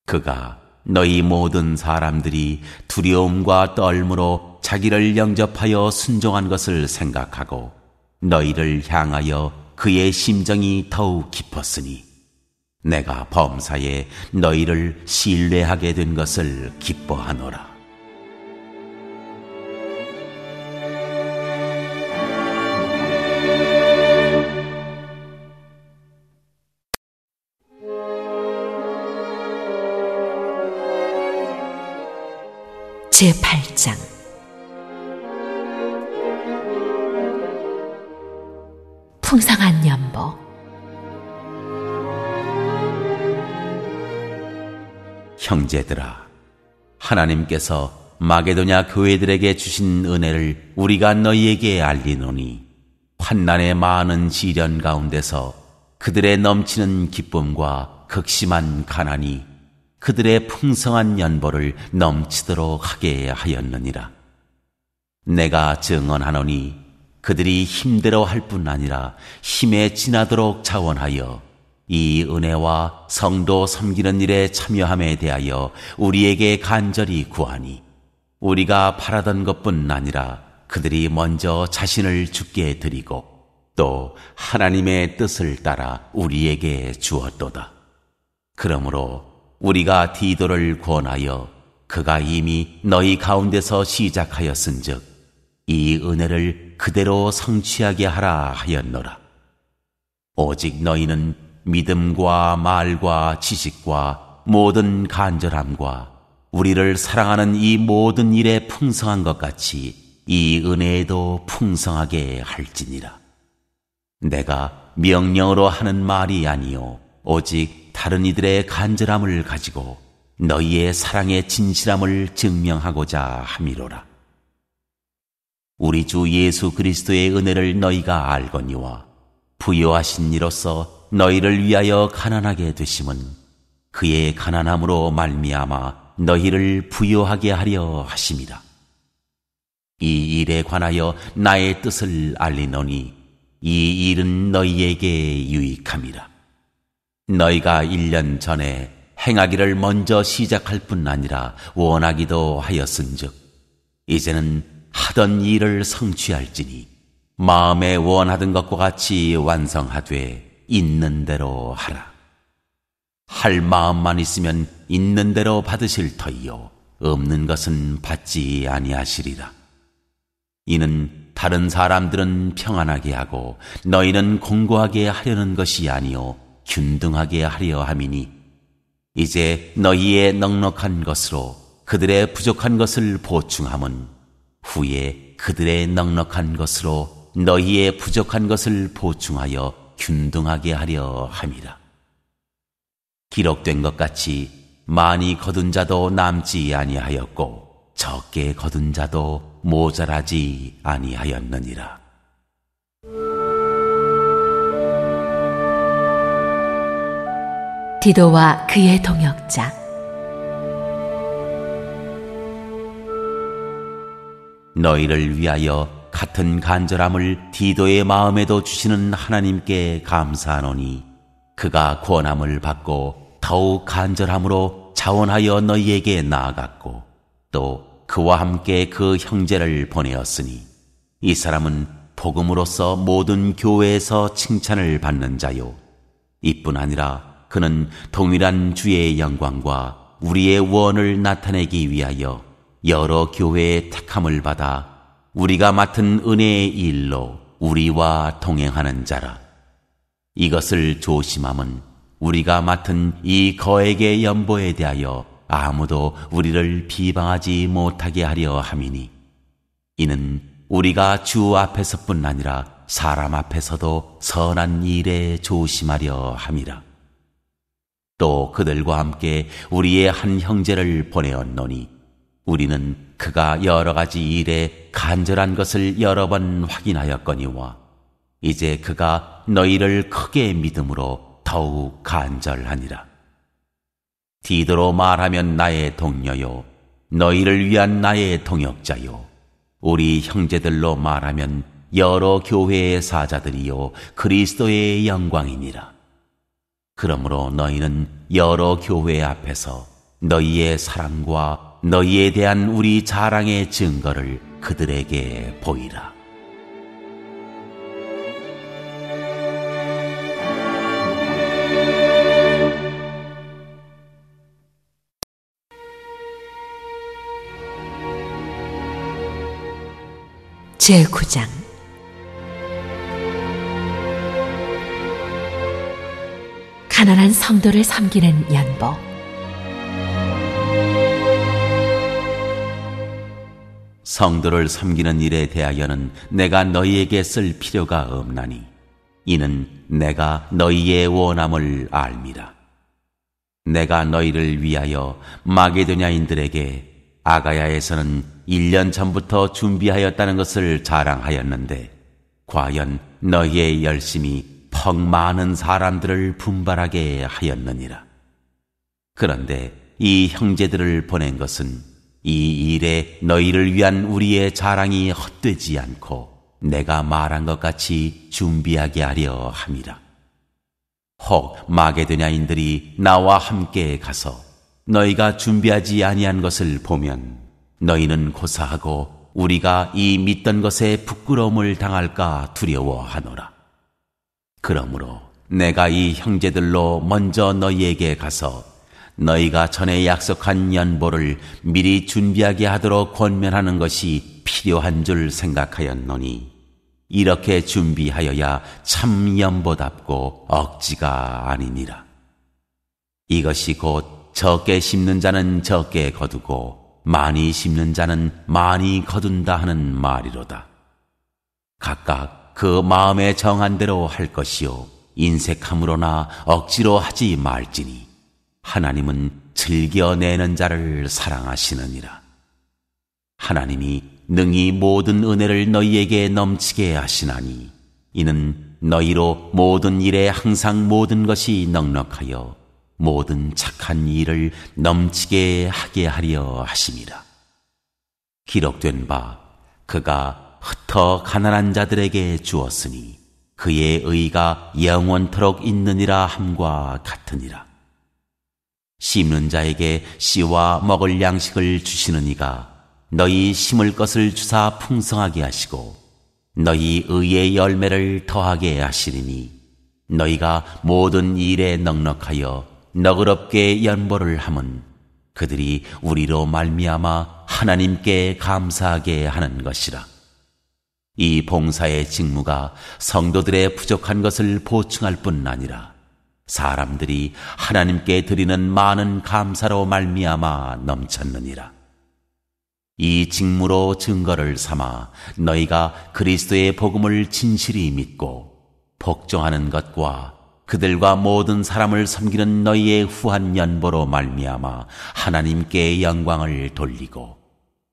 S1: 그가 너희 모든 사람들이 두려움과 떨므로 자기를 영접하여 순종한 것을 생각하고 너희를 향하여 그의 심정이 더욱 깊었으니 내가 범사에 너희를 신뢰하게 된 것을 기뻐하노라.
S2: 제8장 풍성한 연보.
S1: 형제들아, 하나님께서 마게도냐 교회들에게 주신 은혜를 우리가 너희에게 알리노니 환난의 많은 시련 가운데서 그들의 넘치는 기쁨과 극심한 가난이 그들의 풍성한 연보를 넘치도록 하게 하였느니라. 내가 증언하노니 그들이 힘대로 할 뿐 아니라 힘에 지나도록 자원하여 이 은혜와 성도 섬기는 일에 참여함에 대하여 우리에게 간절히 구하니, 우리가 바라던 것뿐 아니라 그들이 먼저 자신을 주께 드리고 또 하나님의 뜻을 따라 우리에게 주었도다. 그러므로 우리가 디도를 권하여 그가 이미 너희 가운데서 시작하였은즉 이 은혜를 그대로 성취하게 하라 하였노라. 오직 너희는 믿음과 말과 지식과 모든 간절함과 우리를 사랑하는 이 모든 일에 풍성한 것 같이 이 은혜에도 풍성하게 할지니라. 내가 명령으로 하는 말이 아니요 오직 다른 이들의 간절함을 가지고 너희의 사랑의 진실함을 증명하고자 함이로라. 우리 주 예수 그리스도의 은혜를 너희가 알거니와 부요하신 이로써 너희를 위하여 가난하게 되심은 그의 가난함으로 말미암아 너희를 부요하게 하려 하심이라. 이 일에 관하여 나의 뜻을 알리노니 이 일은 너희에게 유익함이라. 너희가 1년 전에 행하기를 먼저 시작할 뿐 아니라 원하기도 하였은즉 이제는 하던 일을 성취할지니 마음에 원하던 것과 같이 완성하되 있는 대로 하라. 할 마음만 있으면 있는 대로 받으실 터이요 없는 것은 받지 아니하시리라. 이는 다른 사람들은 평안하게 하고 너희는 공고하게 하려는 것이 아니요 균등하게 하려 함이니 이제 너희의 넉넉한 것으로 그들의 부족한 것을 보충함은 후에 그들의 넉넉한 것으로 너희의 부족한 것을 보충하여 균등하게 하려 함이라. 기록된 것 같이 많이 거둔 자도 남지 아니하였고 적게 거둔 자도 모자라지 아니하였느니라.
S2: 디도와 그의 동역자.
S1: 너희를 위하여 같은 간절함을 디도의 마음에도 주시는 하나님께 감사하노니 그가 권함을 받고 더욱 간절함으로 자원하여 너희에게 나아갔고 또 그와 함께 그 형제를 보내었으니 이 사람은 복음으로써 모든 교회에서 칭찬을 받는 자요 이뿐 아니라 그는 동일한 주의 영광과 우리의 원을 나타내기 위하여 여러 교회의 택함을 받아 우리가 맡은 은혜의 일로 우리와 동행하는 자라. 이것을 조심함은 우리가 맡은 이 거액의 연보에 대하여 아무도 우리를 비방하지 못하게 하려 함이니 이는 우리가 주 앞에서뿐 아니라 사람 앞에서도 선한 일에 조심하려 함이라. 또 그들과 함께 우리의 한 형제를 보내었노니 우리는 그가 여러 가지 일에 간절한 것을 여러 번 확인하였거니와 이제 그가 너희를 크게 믿음으로 더욱 간절하니라. 디도로 말하면 나의 동료요 너희를 위한 나의 동역자요 우리 형제들로 말하면 여러 교회의 사자들이요 그리스도의 영광이니라. 그러므로 너희는 여러 교회 앞에서 너희의 사랑과 너희에 대한 우리 자랑의 증거를 그들에게 보이라.
S2: 제9장 가난한 성도를 섬기는 연보.
S1: 성도를 섬기는 일에 대하여는 내가 너희에게 쓸 필요가 없나니 이는 내가 너희의 원함을 알미라. 내가 너희를 위하여 마게도냐인들에게 아가야에서는 1년 전부터 준비하였다는 것을 자랑하였는데 과연 너희의 열심이 퍽 많은 사람들을 분발하게 하였느니라. 그런데 이 형제들을 보낸 것은 이 일에 너희를 위한 우리의 자랑이 헛되지 않고 내가 말한 것 같이 준비하게 하려 함이라. 혹 마게도냐인들이 나와 함께 가서 너희가 준비하지 아니한 것을 보면 너희는 고사하고 우리가 이 믿던 것에 부끄러움을 당할까 두려워하노라. 그러므로 내가 이 형제들로 먼저 너희에게 가서 너희가 전에 약속한 연보를 미리 준비하게 하도록 권면하는 것이 필요한 줄 생각하였노니 이렇게 준비하여야 참 연보답고 억지가 아니니라. 이것이 곧 적게 심는 자는 적게 거두고 많이 심는 자는 많이 거둔다 하는 말이로다. 각각 그 마음에 정한 대로 할 것이요 인색함으로나 억지로 하지 말지니 하나님은 즐겨내는 자를 사랑하시느니라. 하나님이 능히 모든 은혜를 너희에게 넘치게 하시나니 이는 너희로 모든 일에 항상 모든 것이 넉넉하여 모든 착한 일을 넘치게 하게 하려 하심이라. 기록된 바 그가 흩어 가난한 자들에게 주었으니 그의 의가 영원토록 있느니라 함과 같으니라. 심는 자에게 씨와 먹을 양식을 주시는 이가 너희 심을 것을 주사 풍성하게 하시고 너희 의의 열매를 더하게 하시리니 너희가 모든 일에 넉넉하여 너그럽게 연보를 함은 그들이 우리로 말미암아 하나님께 감사하게 하는 것이라. 이 봉사의 직무가 성도들의 부족한 것을 보충할 뿐 아니라 사람들이 하나님께 드리는 많은 감사로 말미암아 넘쳤느니라. 이 직무로 증거를 삼아 너희가 그리스도의 복음을 진실히 믿고 복종하는 것과 그들과 모든 사람을 섬기는 너희의 후한 연보로 말미암아 하나님께 영광을 돌리고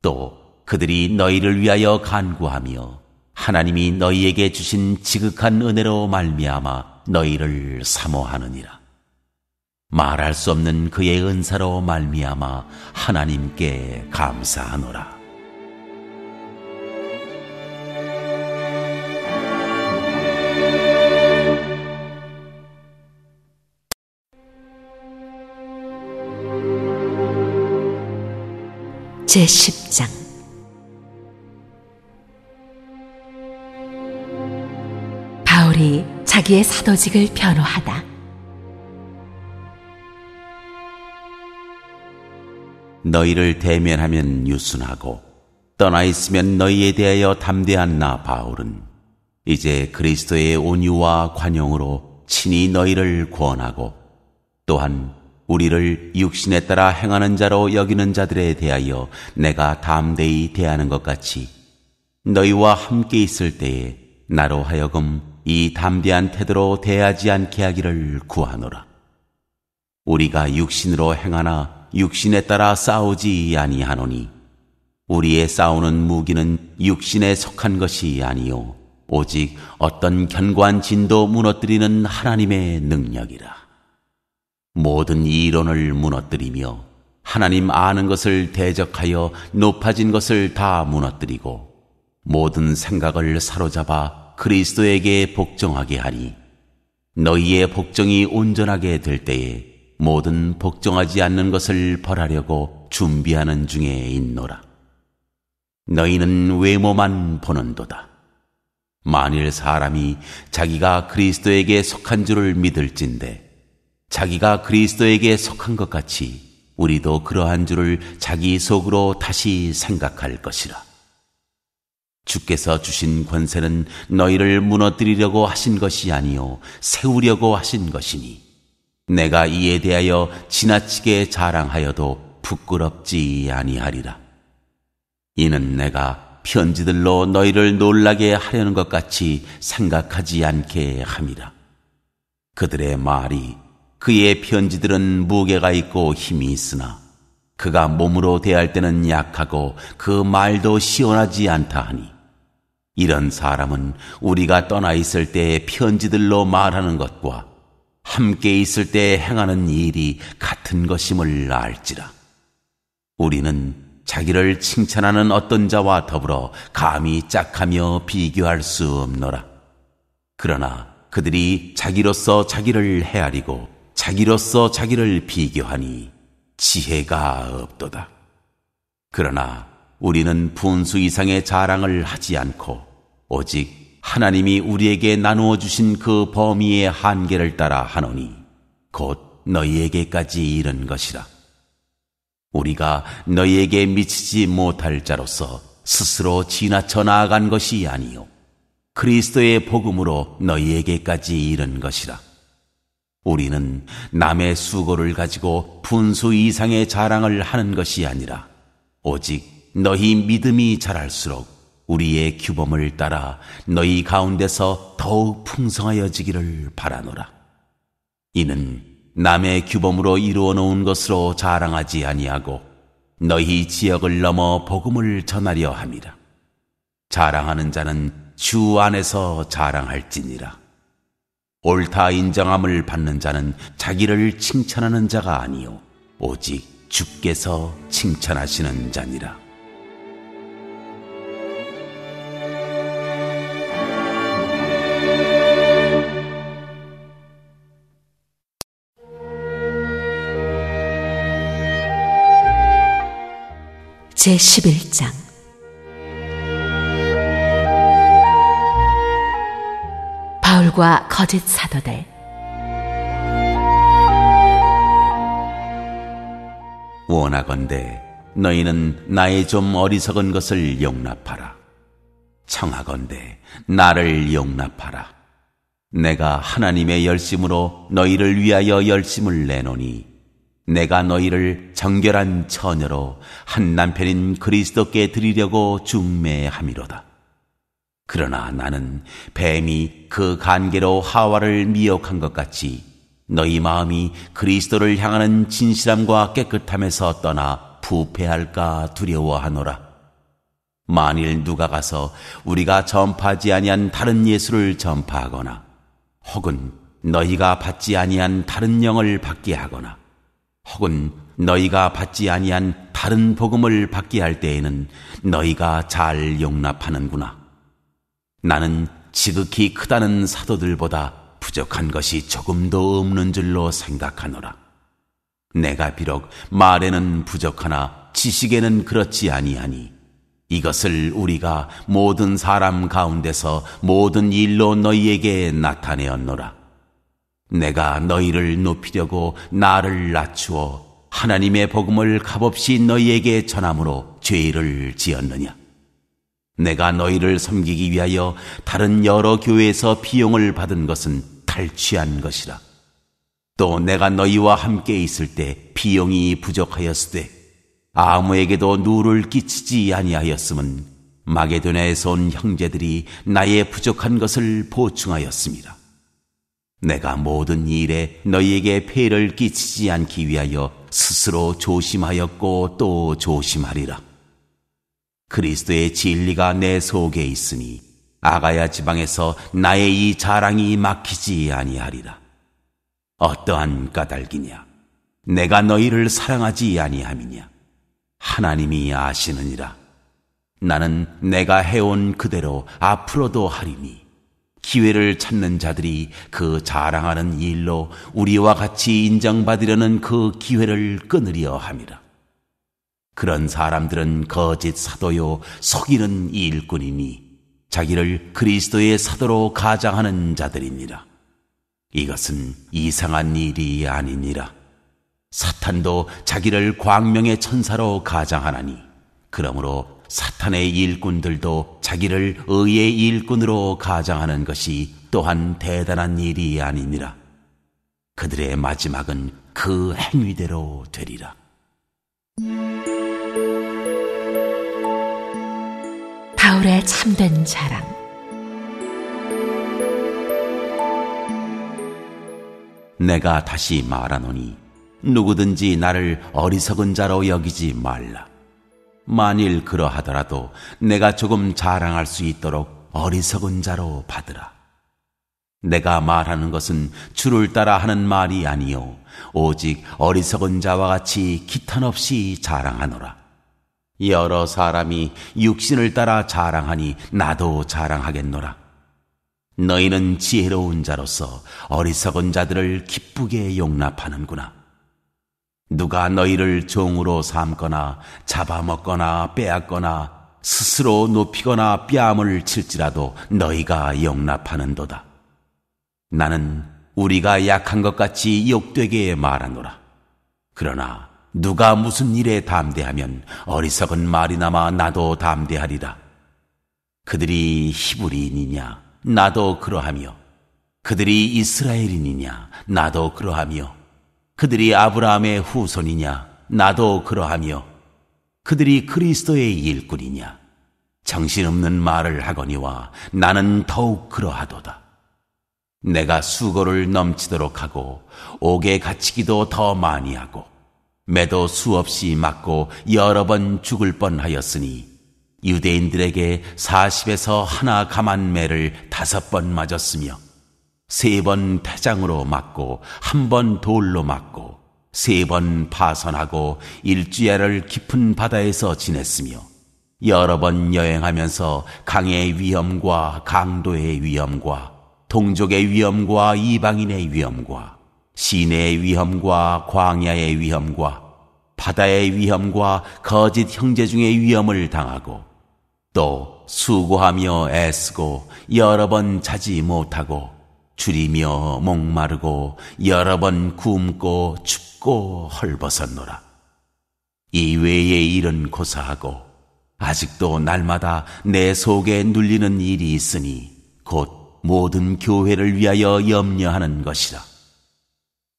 S1: 또 그들이 너희를 위하여 간구하며 하나님이 너희에게 주신 지극한 은혜로 말미암아 너희를 사모하느니라. 말할 수 없는 그의 은사로 말미암아 하나님께 감사하노라.
S2: 제10장 바울이 자기의 사도직을 변호하다.
S1: 너희를 대면하면 유순하고 떠나 있으면 너희에 대하여 담대한 나 바울은 이제 그리스도의 온유와 관용으로 친히 너희를 구원하고 또한 우리를 육신에 따라 행하는 자로 여기는 자들에 대하여 내가 담대히 대하는 것 같이 너희와 함께 있을 때에 나로 하여금 이 담대한 태도로 대하지 않게 하기를 구하노라. 우리가 육신으로 행하나 육신에 따라 싸우지 아니하노니 우리의 싸우는 무기는 육신에 속한 것이 아니요 오직 어떤 견고한 진도 무너뜨리는 하나님의 능력이라. 모든 이론을 무너뜨리며 하나님 아는 것을 대적하여 높아진 것을 다 무너뜨리고 모든 생각을 사로잡아 그리스도에게 복종하게 하니 너희의 복종이 온전하게 될 때에 모든 복종하지 않는 것을 벌하려고 준비하는 중에 있노라. 너희는 외모만 보는도다. 만일 사람이 자기가 그리스도에게 속한 줄을 믿을진대 자기가 그리스도에게 속한 것 같이 우리도 그러한 줄을 자기 속으로 다시 생각할 것이라. 주께서 주신 권세는 너희를 무너뜨리려고 하신 것이 아니요 세우려고 하신 것이니 내가 이에 대하여 지나치게 자랑하여도 부끄럽지 아니하리라. 이는 내가 편지들로 너희를 놀라게 하려는 것 같이 생각하지 않게 함이라. 그들의 말이 그의 편지들은 무게가 있고 힘이 있으나 그가 몸으로 대할 때는 약하고 그 말도 시원하지 않다 하니 이런 사람은 우리가 떠나 있을 때 편지들로 말하는 것과 함께 있을 때 행하는 일이 같은 것임을 알지라. 우리는 자기를 칭찬하는 어떤 자와 더불어 감히 짝하며 비교할 수 없노라. 그러나 그들이 자기로서 자기를 헤아리고 자기로서 자기를 비교하니 지혜가 없도다. 그러나 우리는 분수 이상의 자랑을 하지 않고 오직 하나님이 우리에게 나누어 주신 그 범위의 한계를 따라 하노니 곧 너희에게까지 이른 것이라. 우리가 너희에게 미치지 못할 자로서 스스로 지나쳐 나아간 것이 아니요 그리스도의 복음으로 너희에게까지 이른 것이라. 우리는 남의 수고를 가지고 분수 이상의 자랑을 하는 것이 아니라 오직 너희 믿음이 자랄수록 우리의 규범을 따라 너희 가운데서 더욱 풍성하여지기를 바라노라. 이는 남의 규범으로 이루어 놓은 것으로 자랑하지 아니하고 너희 지역을 넘어 복음을 전하려 함이라. 자랑하는 자는 주 안에서 자랑할지니라. 옳다 인정함을 받는 자는 자기를 칭찬하는 자가 아니요 오직 주께서 칭찬하시는 자니라.
S2: 제11장 바울과 거짓 사도들.
S1: 원하건대 너희는 나의 좀 어리석은 것을 용납하라. 청하건대 나를 용납하라. 내가 하나님의 열심으로 너희를 위하여 열심을 내노니 내가 너희를 정결한 처녀로 한 남편인 그리스도께 드리려고 중매함이로다. 그러나 나는 뱀이 그 간계로 하와를 미혹한 것 같이 너희 마음이 그리스도를 향하는 진실함과 깨끗함에서 떠나 부패할까 두려워하노라. 만일 누가 가서 우리가 전파하지 아니한 다른 예수를 전파하거나 혹은 너희가 받지 아니한 다른 영을 받게 하거나 혹은 너희가 받지 아니한 다른 복음을 받게 할 때에는 너희가 잘 용납하는구나. 나는 지극히 크다는 사도들보다 부족한 것이 조금도 없는 줄로 생각하노라. 내가 비록 말에는 부족하나 지식에는 그렇지 아니하니 이것을 우리가 모든 사람 가운데서 모든 일로 너희에게 나타내었노라. 내가 너희를 높이려고 나를 낮추어 하나님의 복음을 값없이 너희에게 전함으로 죄를 지었느냐? 내가 너희를 섬기기 위하여 다른 여러 교회에서 비용을 받은 것은 탈취한 것이라. 또 내가 너희와 함께 있을 때 비용이 부족하였으되 아무에게도 누를 끼치지 아니하였음은 마게도냐에서 온 형제들이 나의 부족한 것을 보충하였습니다. 내가 모든 일에 너희에게 폐를 끼치지 않기 위하여 스스로 조심하였고 또 조심하리라. 그리스도의 진리가 내 속에 있으니 아가야 지방에서 나의 이 자랑이 막히지 아니하리라. 어떠한 까닭이냐? 내가 너희를 사랑하지 아니함이냐? 하나님이 아시느니라. 나는 내가 해온 그대로 앞으로도 하리니 기회를 찾는 자들이 그 자랑하는 일로 우리와 같이 인정받으려는 그 기회를 끊으려 함이라. 그런 사람들은 거짓 사도요 속이는 일꾼이니 자기를 그리스도의 사도로 가장하는 자들이니라. 이것은 이상한 일이 아니니라. 사탄도 자기를 광명의 천사로 가장하나니 그러므로 사탄의 일꾼들도 자기를 의의 일꾼으로 가장하는 것이 또한 대단한 일이 아니니라. 그들의 마지막은 그 행위대로 되리라.
S2: 바울의 참된 자랑.
S1: 내가 다시 말하노니 누구든지 나를 어리석은 자로 여기지 말라. 만일 그러하더라도 내가 조금 자랑할 수 있도록 어리석은 자로 받으라. 내가 말하는 것은 주를 따라 하는 말이 아니요 오직 어리석은 자와 같이 기탄 없이 자랑하노라. 여러 사람이 육신을 따라 자랑하니 나도 자랑하겠노라. 너희는 지혜로운 자로서 어리석은 자들을 기쁘게 용납하는구나. 누가 너희를 종으로 삼거나 잡아먹거나 빼앗거나 스스로 높이거나 뺨을 칠지라도 너희가 용납하는도다. 나는 우리가 약한 것 같이 욕되게 말하노라. 그러나 누가 무슨 일에 담대하면 어리석은 말이나마 나도 담대하리라. 그들이 히브리인이냐? 나도 그러하며, 그들이 이스라엘인이냐? 나도 그러하며, 그들이 아브라함의 후손이냐? 나도 그러하며, 그들이 그리스도의 일꾼이냐? 정신없는 말을 하거니와 나는 더욱 그러하도다. 내가 수고를 넘치도록 하고 옥에 갇히기도 더 많이 하고 매도 수없이 맞고 여러 번 죽을 뻔하였으니 유대인들에게 40에서 하나 감한 매를 5번 맞았으며 3번 패장으로 맞고 1번 돌로 맞고 3번 파선하고 일주야를 깊은 바다에서 지냈으며 여러 번 여행하면서 강의 위험과 강도의 위험과 동족의 위험과 이방인의 위험과 시내의 위험과 광야의 위험과 바다의 위험과 거짓 형제 중의 위험을 당하고 또 수고하며 애쓰고 여러 번 자지 못하고 줄이며 목마르고 여러 번 굶고 춥고 헐벗었노라. 이 외의 일은 고사하고 아직도 날마다 내 속에 눌리는 일이 있으니 곧 모든 교회를 위하여 염려하는 것이라.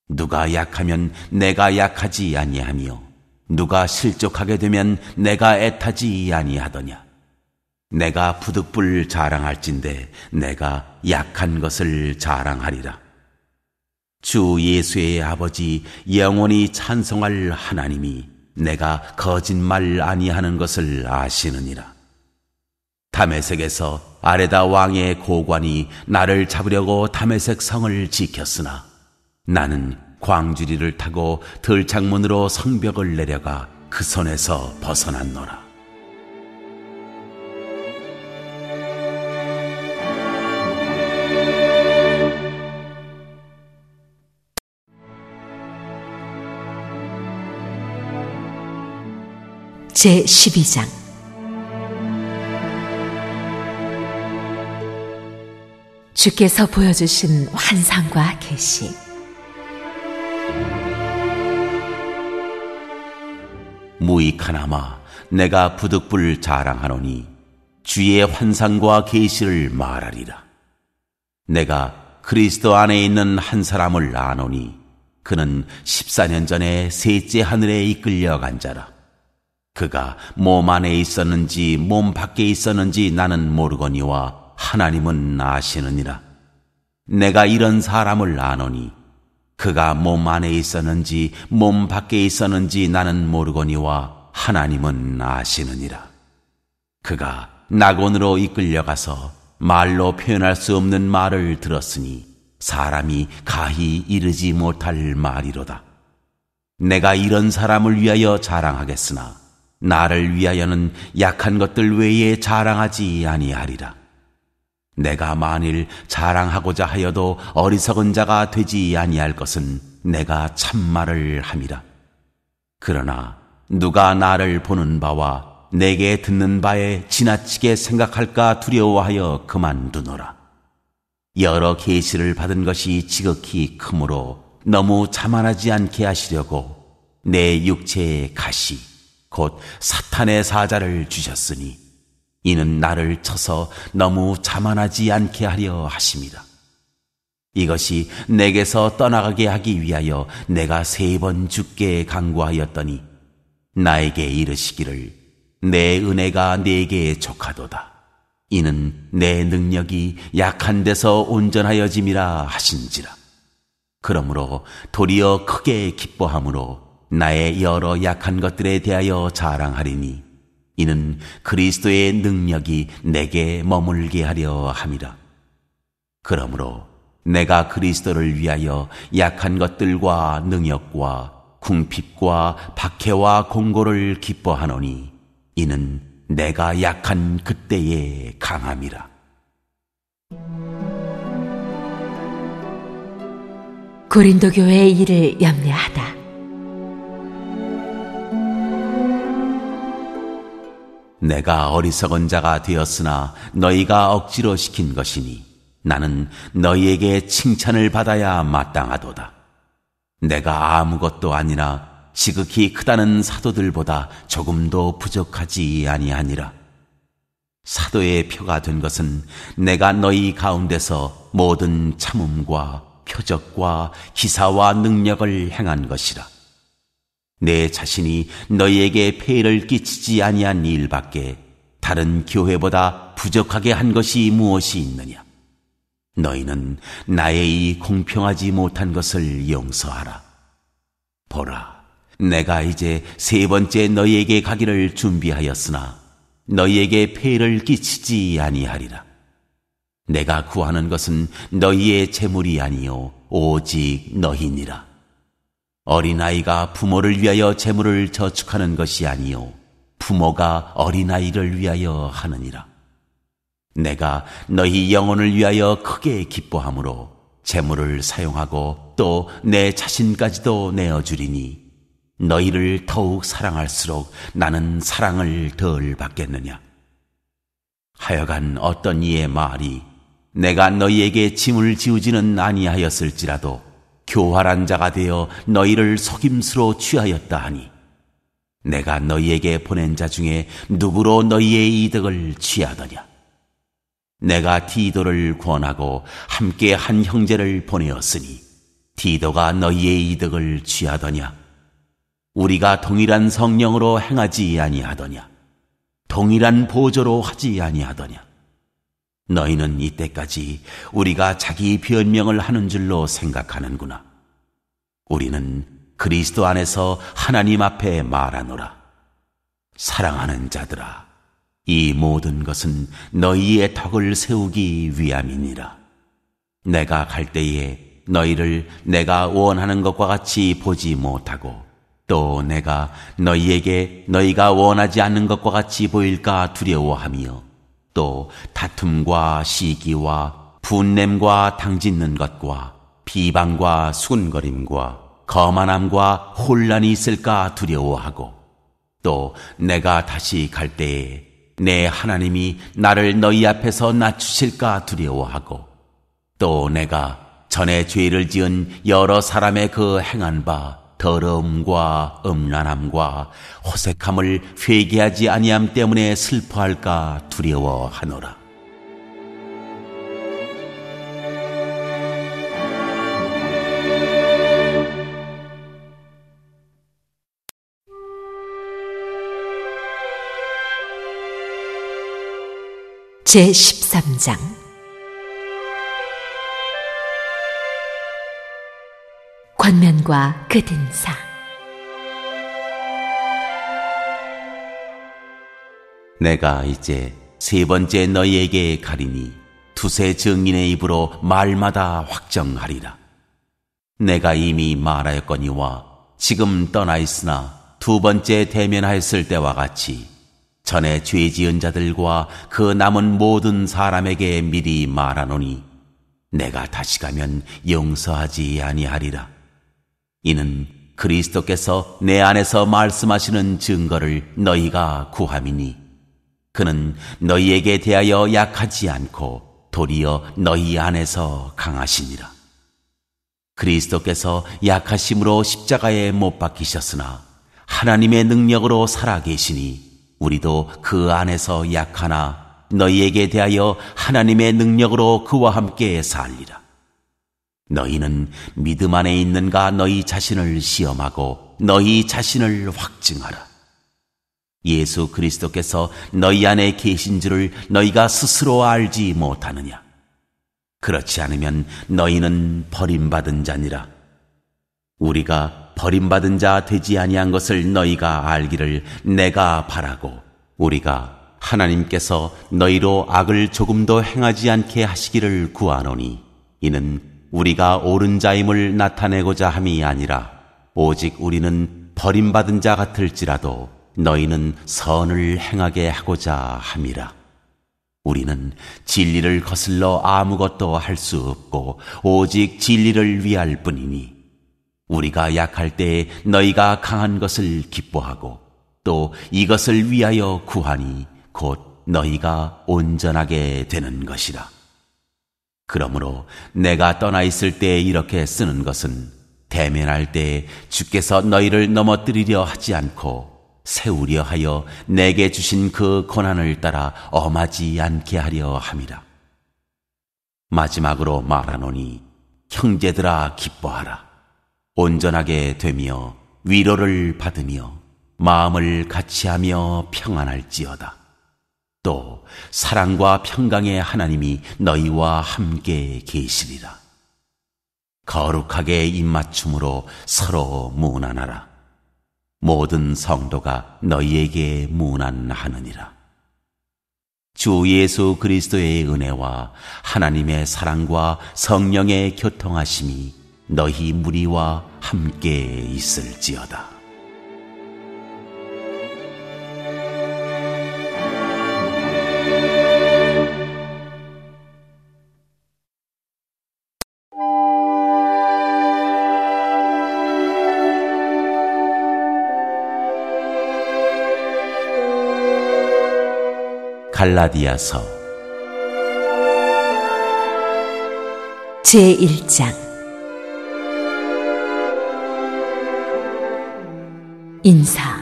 S1: 누가 약하면 내가 약하지 아니하며 누가 실족하게 되면 내가 애타지 아니하더냐. 내가 부득불 자랑할진대 내가 약한 것을 자랑하리라. 주 예수의 아버지 영원히 찬송할 하나님이 내가 거짓말 아니하는 것을 아시느니라. 다메섹에서 아레다 왕의 고관이 나를 잡으려고 다메섹 성을 지켰으나 나는 광주리를 타고 들창문으로 성벽을 내려가 그 손에서 벗어났노라.
S2: 제12장 주께서 보여주신 환상과 계시.
S1: 무익하나마 내가 부득불 자랑하노니 주의 환상과 계시를 말하리라. 내가 그리스도 안에 있는 한 사람을 아노니 그는 14년 전에 셋째 하늘에 이끌려간 자라. 그가 몸 안에 있었는지 몸 밖에 있었는지 나는 모르거니와 하나님은 아시느니라. 내가 이런 사람을 아노니 그가 몸 안에 있었는지 몸 밖에 있었는지 나는 모르거니와 하나님은 아시느니라. 그가 낙원으로 이끌려가서 말로 표현할 수 없는 말을 들었으니 사람이 가히 이르지 못할 말이로다. 내가 이런 사람을 위하여 자랑하겠으나 나를 위하여는 약한 것들 외에 자랑하지 아니하리라. 내가 만일 자랑하고자 하여도 어리석은 자가 되지 아니할 것은 내가 참말을 함이라. 그러나 누가 나를 보는 바와 내게 듣는 바에 지나치게 생각할까 두려워하여 그만두노라. 여러 계시를 받은 것이 지극히 크므로 너무 자만하지 않게 하시려고 내 육체의 가시 곧 사탄의 사자를 주셨으니 이는 나를 쳐서 너무 자만하지 않게 하려 하심이라. 이것이 내게서 떠나가게 하기 위하여 내가 3번 주께 간구하였더니 나에게 이르시기를 내 은혜가 네게 족하도다. 이는 내 능력이 약한 데서 온전하여짐이라 하신지라. 그러므로 도리어 크게 기뻐함으로 나의 여러 약한 것들에 대하여 자랑하리니 이는 그리스도의 능력이 내게 머물게 하려 함이라. 그러므로 내가 그리스도를 위하여 약한 것들과 능욕과 궁핍과 박해와 공고를 기뻐하노니 이는 내가 약한 그때의 강함이라.
S2: 고린도 교회의 일을 염려하다.
S1: 내가 어리석은 자가 되었으나 너희가 억지로 시킨 것이니 나는 너희에게 칭찬을 받아야 마땅하도다. 내가 아무것도 아니라 지극히 크다는 사도들보다 조금도 부족하지 아니하니라. 사도의 표가 된 것은 내가 너희 가운데서 모든 참음과 표적과 기사와 능력을 행한 것이라. 내 자신이 너희에게 폐해를 끼치지 아니한 일밖에 다른 교회보다 부족하게 한 것이 무엇이 있느냐? 너희는 나의 이 공평하지 못한 것을 용서하라. 보라, 내가 이제 세 번째 너희에게 가기를 준비하였으나 너희에게 폐해를 끼치지 아니하리라. 내가 구하는 것은 너희의 재물이 아니요 오직 너희니라. 어린아이가 부모를 위하여 재물을 저축하는 것이 아니요 부모가 어린아이를 위하여 하느니라. 내가 너희 영혼을 위하여 크게 기뻐함으로 재물을 사용하고 또 내 자신까지도 내어주리니 너희를 더욱 사랑할수록 나는 사랑을 덜 받겠느냐. 하여간 어떤 이의 말이 내가 너희에게 짐을 지우지는 아니하였을지라도 교활한 자가 되어 너희를 속임수로 취하였다 하니 내가 너희에게 보낸 자 중에 누구로 너희의 이득을 취하더냐. 내가 디도를 권하고 함께 한 형제를 보내었으니 디도가 너희의 이득을 취하더냐. 우리가 동일한 성령으로 행하지 아니하더냐. 동일한 보조로 하지 아니하더냐. 너희는 이때까지 우리가 자기 변명을 하는 줄로 생각하는구나. 우리는 그리스도 안에서 하나님 앞에 말하노라. 사랑하는 자들아, 이 모든 것은 너희의 덕을 세우기 위함이니라. 내가 갈 때에 너희를 내가 원하는 것과 같이 보지 못하고 또 내가 너희에게 너희가 원하지 않는 것과 같이 보일까 두려워하며 또 다툼과 시기와 분냄과 당짓는 것과 비방과 수군거림과 거만함과 혼란이 있을까 두려워하고 또 내가 다시 갈 때에 내 하나님이 나를 너희 앞에서 낮추실까 두려워하고 또 내가 전에 죄를 지은 여러 사람의 그 행한 바 더러움과 음란함과 호색함을 회개하지 아니함 때문에 슬퍼할까 두려워하노라.
S2: 제13장 권면과 끝인사.
S1: 내가 이제 세 번째 너희에게 가리니 두세 증인의 입으로 말마다 확정하리라. 내가 이미 말하였거니와 지금 떠나 있으나 두 번째 대면하였을 때와 같이 전에 죄 지은 자들과 그 남은 모든 사람에게 미리 말하노니 내가 다시 가면 용서하지 아니하리라. 이는 그리스도께서 내 안에서 말씀하시는 증거를 너희가 구함이니 그는 너희에게 대하여 약하지 않고 도리어 너희 안에서 강하시니라. 그리스도께서 약하심으로 십자가에 못 박히셨으나 하나님의 능력으로 살아계시니 우리도 그 안에서 약하나 너희에게 대하여 하나님의 능력으로 그와 함께 살리라. 너희는 믿음 안에 있는가 너희 자신을 시험하고 너희 자신을 확증하라. 예수 그리스도께서 너희 안에 계신 줄을 너희가 스스로 알지 못하느냐? 그렇지 않으면 너희는 버림받은 자니라. 우리가 버림받은 자 되지 아니한 것을 너희가 알기를 내가 바라고 우리가 하나님께서 너희로 악을 조금도 행하지 않게 하시기를 구하노니 이는 우리가 옳은 자임을 나타내고자 함이 아니라 오직 우리는 버림받은 자 같을지라도 너희는 선을 행하게 하고자 함이라. 우리는 진리를 거슬러 아무것도 할 수 없고 오직 진리를 위할 뿐이니 우리가 약할 때에 너희가 강한 것을 기뻐하고 또 이것을 위하여 구하니 곧 너희가 온전하게 되는 것이라. 그러므로 내가 떠나 있을 때에 이렇게 쓰는 것은 대면할 때에 주께서 너희를 넘어뜨리려 하지 않고 세우려 하여 내게 주신 그 고난을 따라 엄하지 않게 하려 함이라. 마지막으로 말하노니 형제들아 기뻐하라. 온전하게 되며 위로를 받으며 마음을 같이하며 평안할지어다. 또 사랑과 평강의 하나님이 너희와 함께 계시리라. 거룩하게 입맞춤으로 서로 문안하라. 모든 성도가 너희에게 문안하느니라. 주 예수 그리스도의 은혜와 하나님의 사랑과 성령의 교통하심이 너희 무리와 함께 있을지어다. 갈라디아서
S2: 제1장 인사.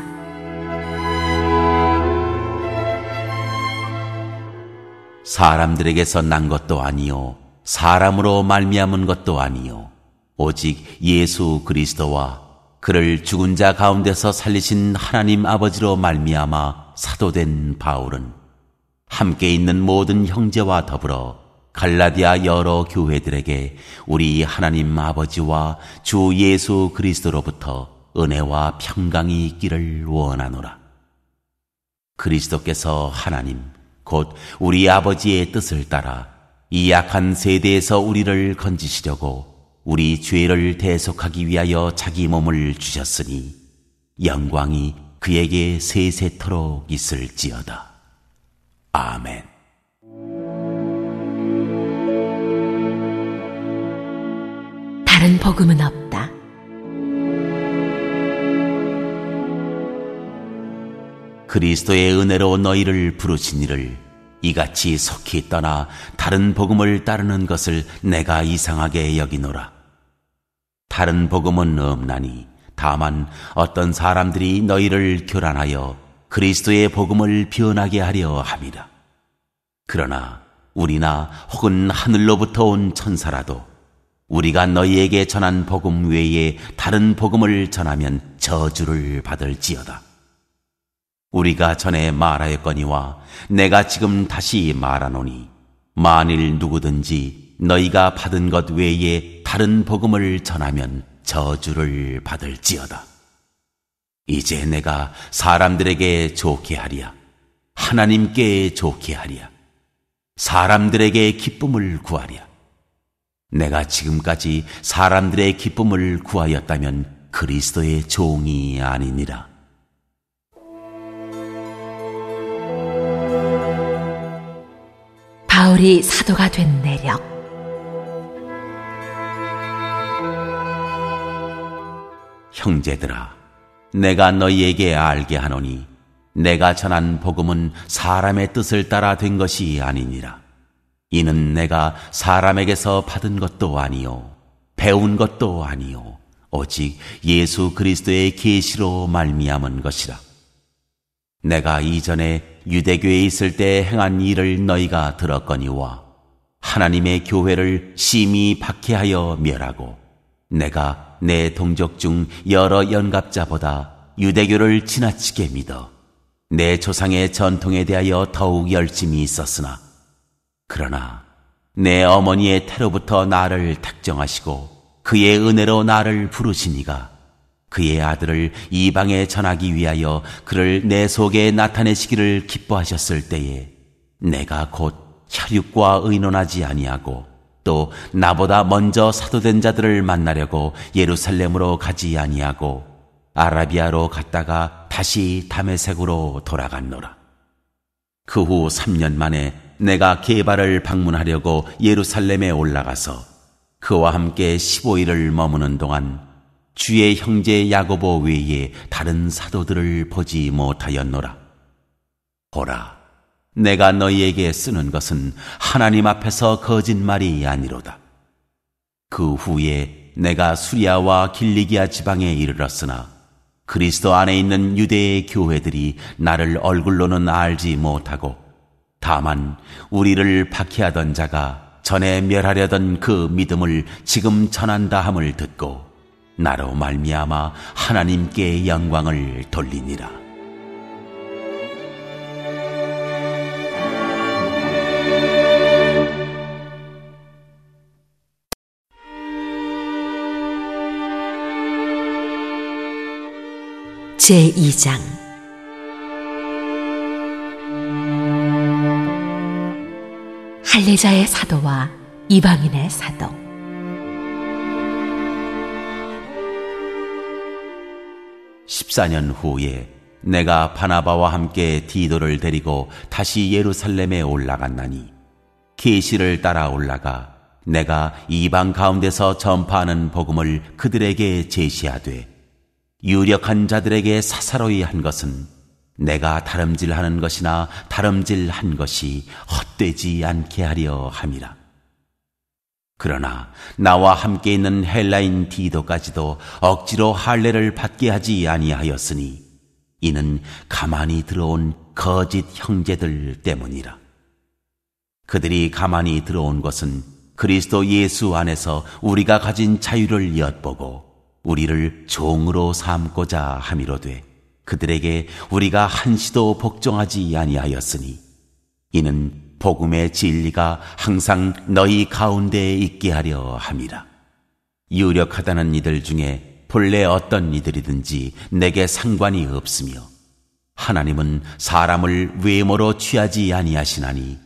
S1: 사람들에게서 난 것도 아니요 사람으로 말미암은 것도 아니요 오직 예수 그리스도와 그를 죽은 자 가운데서 살리신 하나님 아버지로 말미암아 사도된 바울은 함께 있는 모든 형제와 더불어 갈라디아 여러 교회들에게 우리 하나님 아버지와 주 예수 그리스도로부터 은혜와 평강이 있기를 원하노라. 그리스도께서 하나님 곧 우리 아버지의 뜻을 따라 이 약한 세대에서 우리를 건지시려고 우리 죄를 대속하기 위하여 자기 몸을 주셨으니 영광이 그에게 세세토록 있을지어다. 아멘.
S2: 다른 복음은 없다.
S1: 그리스도의 은혜로 너희를 부르신 이를 이같이 속히 떠나 다른 복음을 따르는 것을 내가 이상하게 여기노라. 다른 복음은 없나니 다만 어떤 사람들이 너희를 교란하여 그리스도의 복음을 변하게 하려 함이라. 그러나 우리나 혹은 하늘로부터 온 천사라도 우리가 너희에게 전한 복음 외에 다른 복음을 전하면 저주를 받을지어다. 우리가 전에 말하였거니와 내가 지금 다시 말하노니 만일 누구든지 너희가 받은 것 외에 다른 복음을 전하면 저주를 받을지어다. 이제 내가 사람들에게 좋게 하랴, 하나님께 좋게 하랴, 사람들에게 기쁨을 구하랴. 내가 지금까지 사람들의 기쁨을 구하였다면 그리스도의 종이 아니니라.
S2: 바울이 사도가 된 내력.
S1: 형제들아, 내가 너희에게 알게 하노니 내가 전한 복음은 사람의 뜻을 따라 된 것이 아니니라. 이는 내가 사람에게서 받은 것도 아니요 배운 것도 아니요 오직 예수 그리스도의 계시로 말미암은 것이라. 내가 이전에 유대교에 있을 때 행한 일을 너희가 들었거니와 하나님의 교회를 심히 박해하여 멸하고 내가 내 동족 중 여러 연갑자보다 유대교를 지나치게 믿어 내 조상의 전통에 대하여 더욱 열심히 있었으나 그러나 내 어머니의 태로부터 나를 택정하시고 그의 은혜로 나를 부르시니가 그의 아들을 이방에 전하기 위하여 그를 내 속에 나타내시기를 기뻐하셨을 때에 내가 곧 혈육과 의논하지 아니하고 또 나보다 먼저 사도된 자들을 만나려고 예루살렘으로 가지 아니하고 아라비아로 갔다가 다시 다메섹으로 돌아갔노라. 그 후 3년 만에 내가 게바를 방문하려고 예루살렘에 올라가서 그와 함께 15일을 머무는 동안 주의 형제 야고보 외에 다른 사도들을 보지 못하였노라. 보라, 내가 너희에게 쓰는 것은 하나님 앞에서 거짓말이 아니로다. 그 후에 내가 수리아와 길리기아 지방에 이르렀으나 그리스도 안에 있는 유대의 교회들이 나를 얼굴로는 알지 못하고 다만 우리를 박해하던 자가 전에 멸하려던 그 믿음을 지금 전한다 함을 듣고 나로 말미암아 하나님께 영광을 돌리니라.
S2: 제2장 할례자의 사도와 이방인의 사도.
S1: 14년 후에 내가 바나바와 함께 디도를 데리고 다시 예루살렘에 올라갔나니 계시를 따라 올라가 내가 이방 가운데서 전파하는 복음을 그들에게 제시하되 유력한 자들에게 사사로이 한 것은 내가 다름질하는 것이나 다름질한 것이 헛되지 않게 하려 함이라. 그러나 나와 함께 있는 헬라인 디도까지도 억지로 할례를 받게 하지 아니하였으니 이는 가만히 들어온 거짓 형제들 때문이라. 그들이 가만히 들어온 것은 그리스도 예수 안에서 우리가 가진 자유를 엿보고 우리를 종으로 삼고자 함이로되 그들에게 우리가 한시도 복종하지 아니하였으니 이는 복음의 진리가 항상 너희 가운데에 있게 하려 함이라. 유력하다는 이들 중에 본래 어떤 이들이든지 내게 상관이 없으며 하나님은 사람을 외모로 취하지 아니하시나니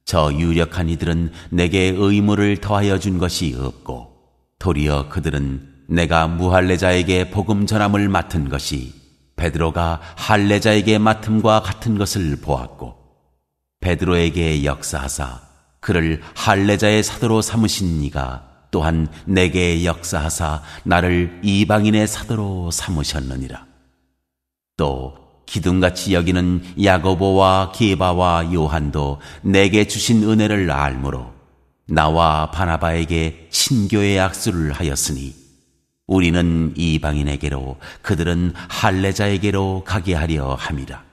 S1: 저 유력한 이들은 내게 의무를 더하여 준 것이 없고 도리어 그들은 내가 무할례자에게 복음 전함을 맡은 것이 베드로가 할례자에게 맡음과 같은 것을 보았고 베드로에게 역사하사 그를 할례자의 사도로 삼으신 이가 또한 내게 역사하사 나를 이방인의 사도로 삼으셨느니라. 또 기둥같이 여기는 야고보와 게바와 요한도 내게 주신 은혜를 알므로 나와 바나바에게 신교의 악수를 하였으니 우리는 이방인에게로 그들은 할례자에게로 가게 하려 함이라.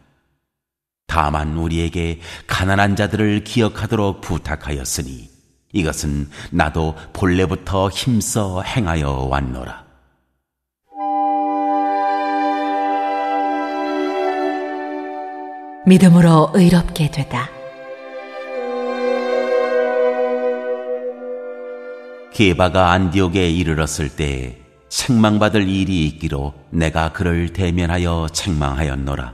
S1: 다만 우리에게 가난한 자들을 기억하도록 부탁하였으니 이것은 나도 본래부터 힘써 행하여 왔노라.
S2: 믿음으로 의롭게 되다.
S1: 게바가 안디옥에 이르렀을 때에 책망받을 일이 있기로 내가 그를 대면하여 책망하였노라.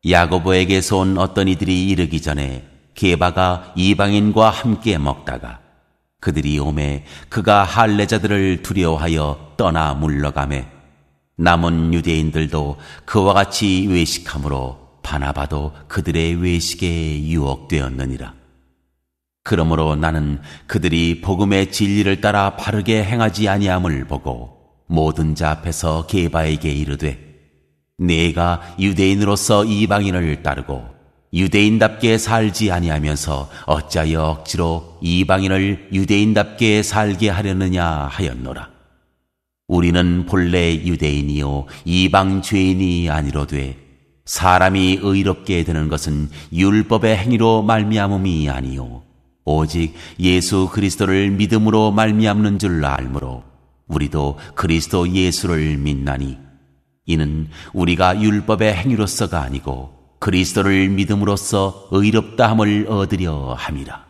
S1: 야고보에게서 온 어떤 이들이 이르기 전에 게바가 이방인과 함께 먹다가 그들이 오매 그가 할례자들을 두려워하여 떠나 물러가매 남은 유대인들도 그와 같이 외식함으로 바나바도 그들의 외식에 유혹되었느니라. 그러므로 나는 그들이 복음의 진리를 따라 바르게 행하지 아니함을 보고 모든 자 앞에서 게바에게 이르되 네가 유대인으로서 이방인을 따르고 유대인답게 살지 아니하면서 어찌하여 억지로 이방인을 유대인답게 살게 하려느냐 하였노라. 우리는 본래 유대인이요 이방 죄인이 아니로되 사람이 의롭게 되는 것은 율법의 행위로 말미암음이 아니요 오직 예수 그리스도를 믿음으로 말미암는 줄 알므로 우리도 그리스도 예수를 믿나니 이는 우리가 율법의 행위로서가 아니고 그리스도를 믿음으로써 의롭다함을 얻으려 함이라.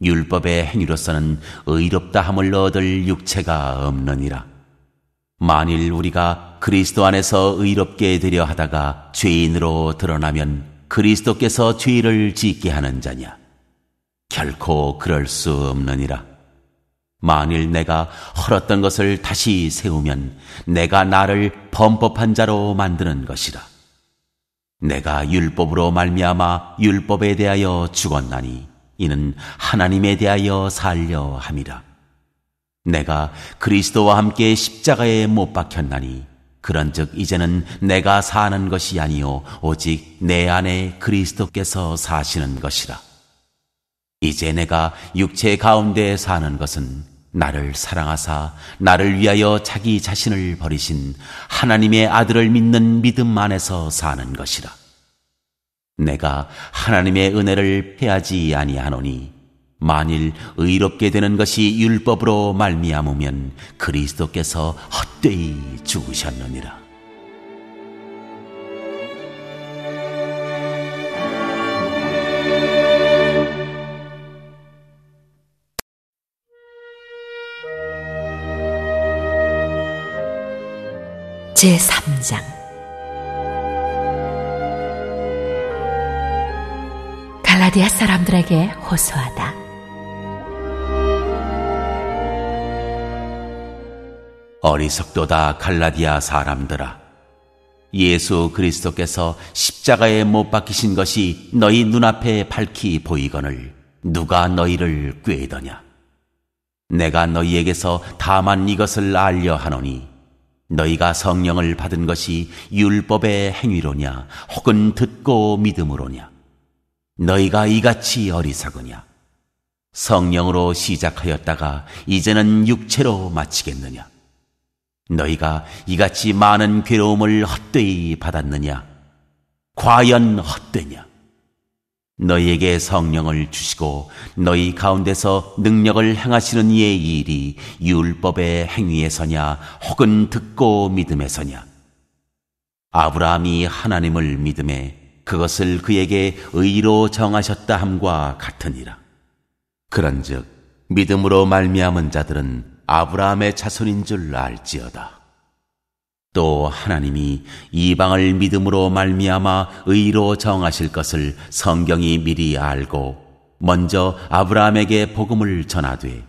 S1: 율법의 행위로서는 의롭다함을 얻을 육체가 없느니라. 만일 우리가 그리스도 안에서 의롭게 되려 하다가 죄인으로 드러나면 그리스도께서 죄를 짓게 하는 자냐? 결코 그럴 수 없느니라. 만일 내가 헐었던 것을 다시 세우면 내가 나를 범법한 자로 만드는 것이라. 내가 율법으로 말미암아 율법에 대하여 죽었나니 이는 하나님에 대하여 살려 함이라. 내가 그리스도와 함께 십자가에 못 박혔나니 그런즉 이제는 내가 사는 것이 아니요 오직 내 안에 그리스도께서 사시는 것이라. 이제 내가 육체 가운데 사는 것은 나를 사랑하사 나를 위하여 자기 자신을 버리신 하나님의 아들을 믿는 믿음 안에서 사는 것이라. 내가 하나님의 은혜를 패하지 아니하노니 만일 의롭게 되는 것이 율법으로 말미암으면 그리스도께서 헛되이 죽으셨느니라.
S2: 제3장 갈라디아 사람들에게 호소하다.
S1: 어리석도다 갈라디아 사람들아, 예수 그리스도께서 십자가에 못 박히신 것이 너희 눈앞에 밝히 보이거늘 누가 너희를 꾀더냐? 내가 너희에게서 다만 이것을 알려 하노니 너희가 성령을 받은 것이 율법의 행위로냐 혹은 듣고 믿음으로냐? 너희가 이같이 어리석으냐? 성령으로 시작하였다가 이제는 육체로 마치겠느냐? 너희가 이같이 많은 괴로움을 헛되이 받았느냐? 과연 헛되냐? 너희에게 성령을 주시고 너희 가운데서 능력을 행하시는 이의 일이 율법의 행위에서냐 혹은 듣고 믿음에서냐? 아브라함이 하나님을 믿음에 그것을 그에게 의로 정하셨다 함과 같으니라. 그런즉 믿음으로 말미암은 자들은 아브라함의 자손인 줄 알지어다. 또 하나님이 이방을 믿음으로 말미암아 의로 정하실 것을 성경이 미리 알고 먼저 아브라함에게 복음을 전하되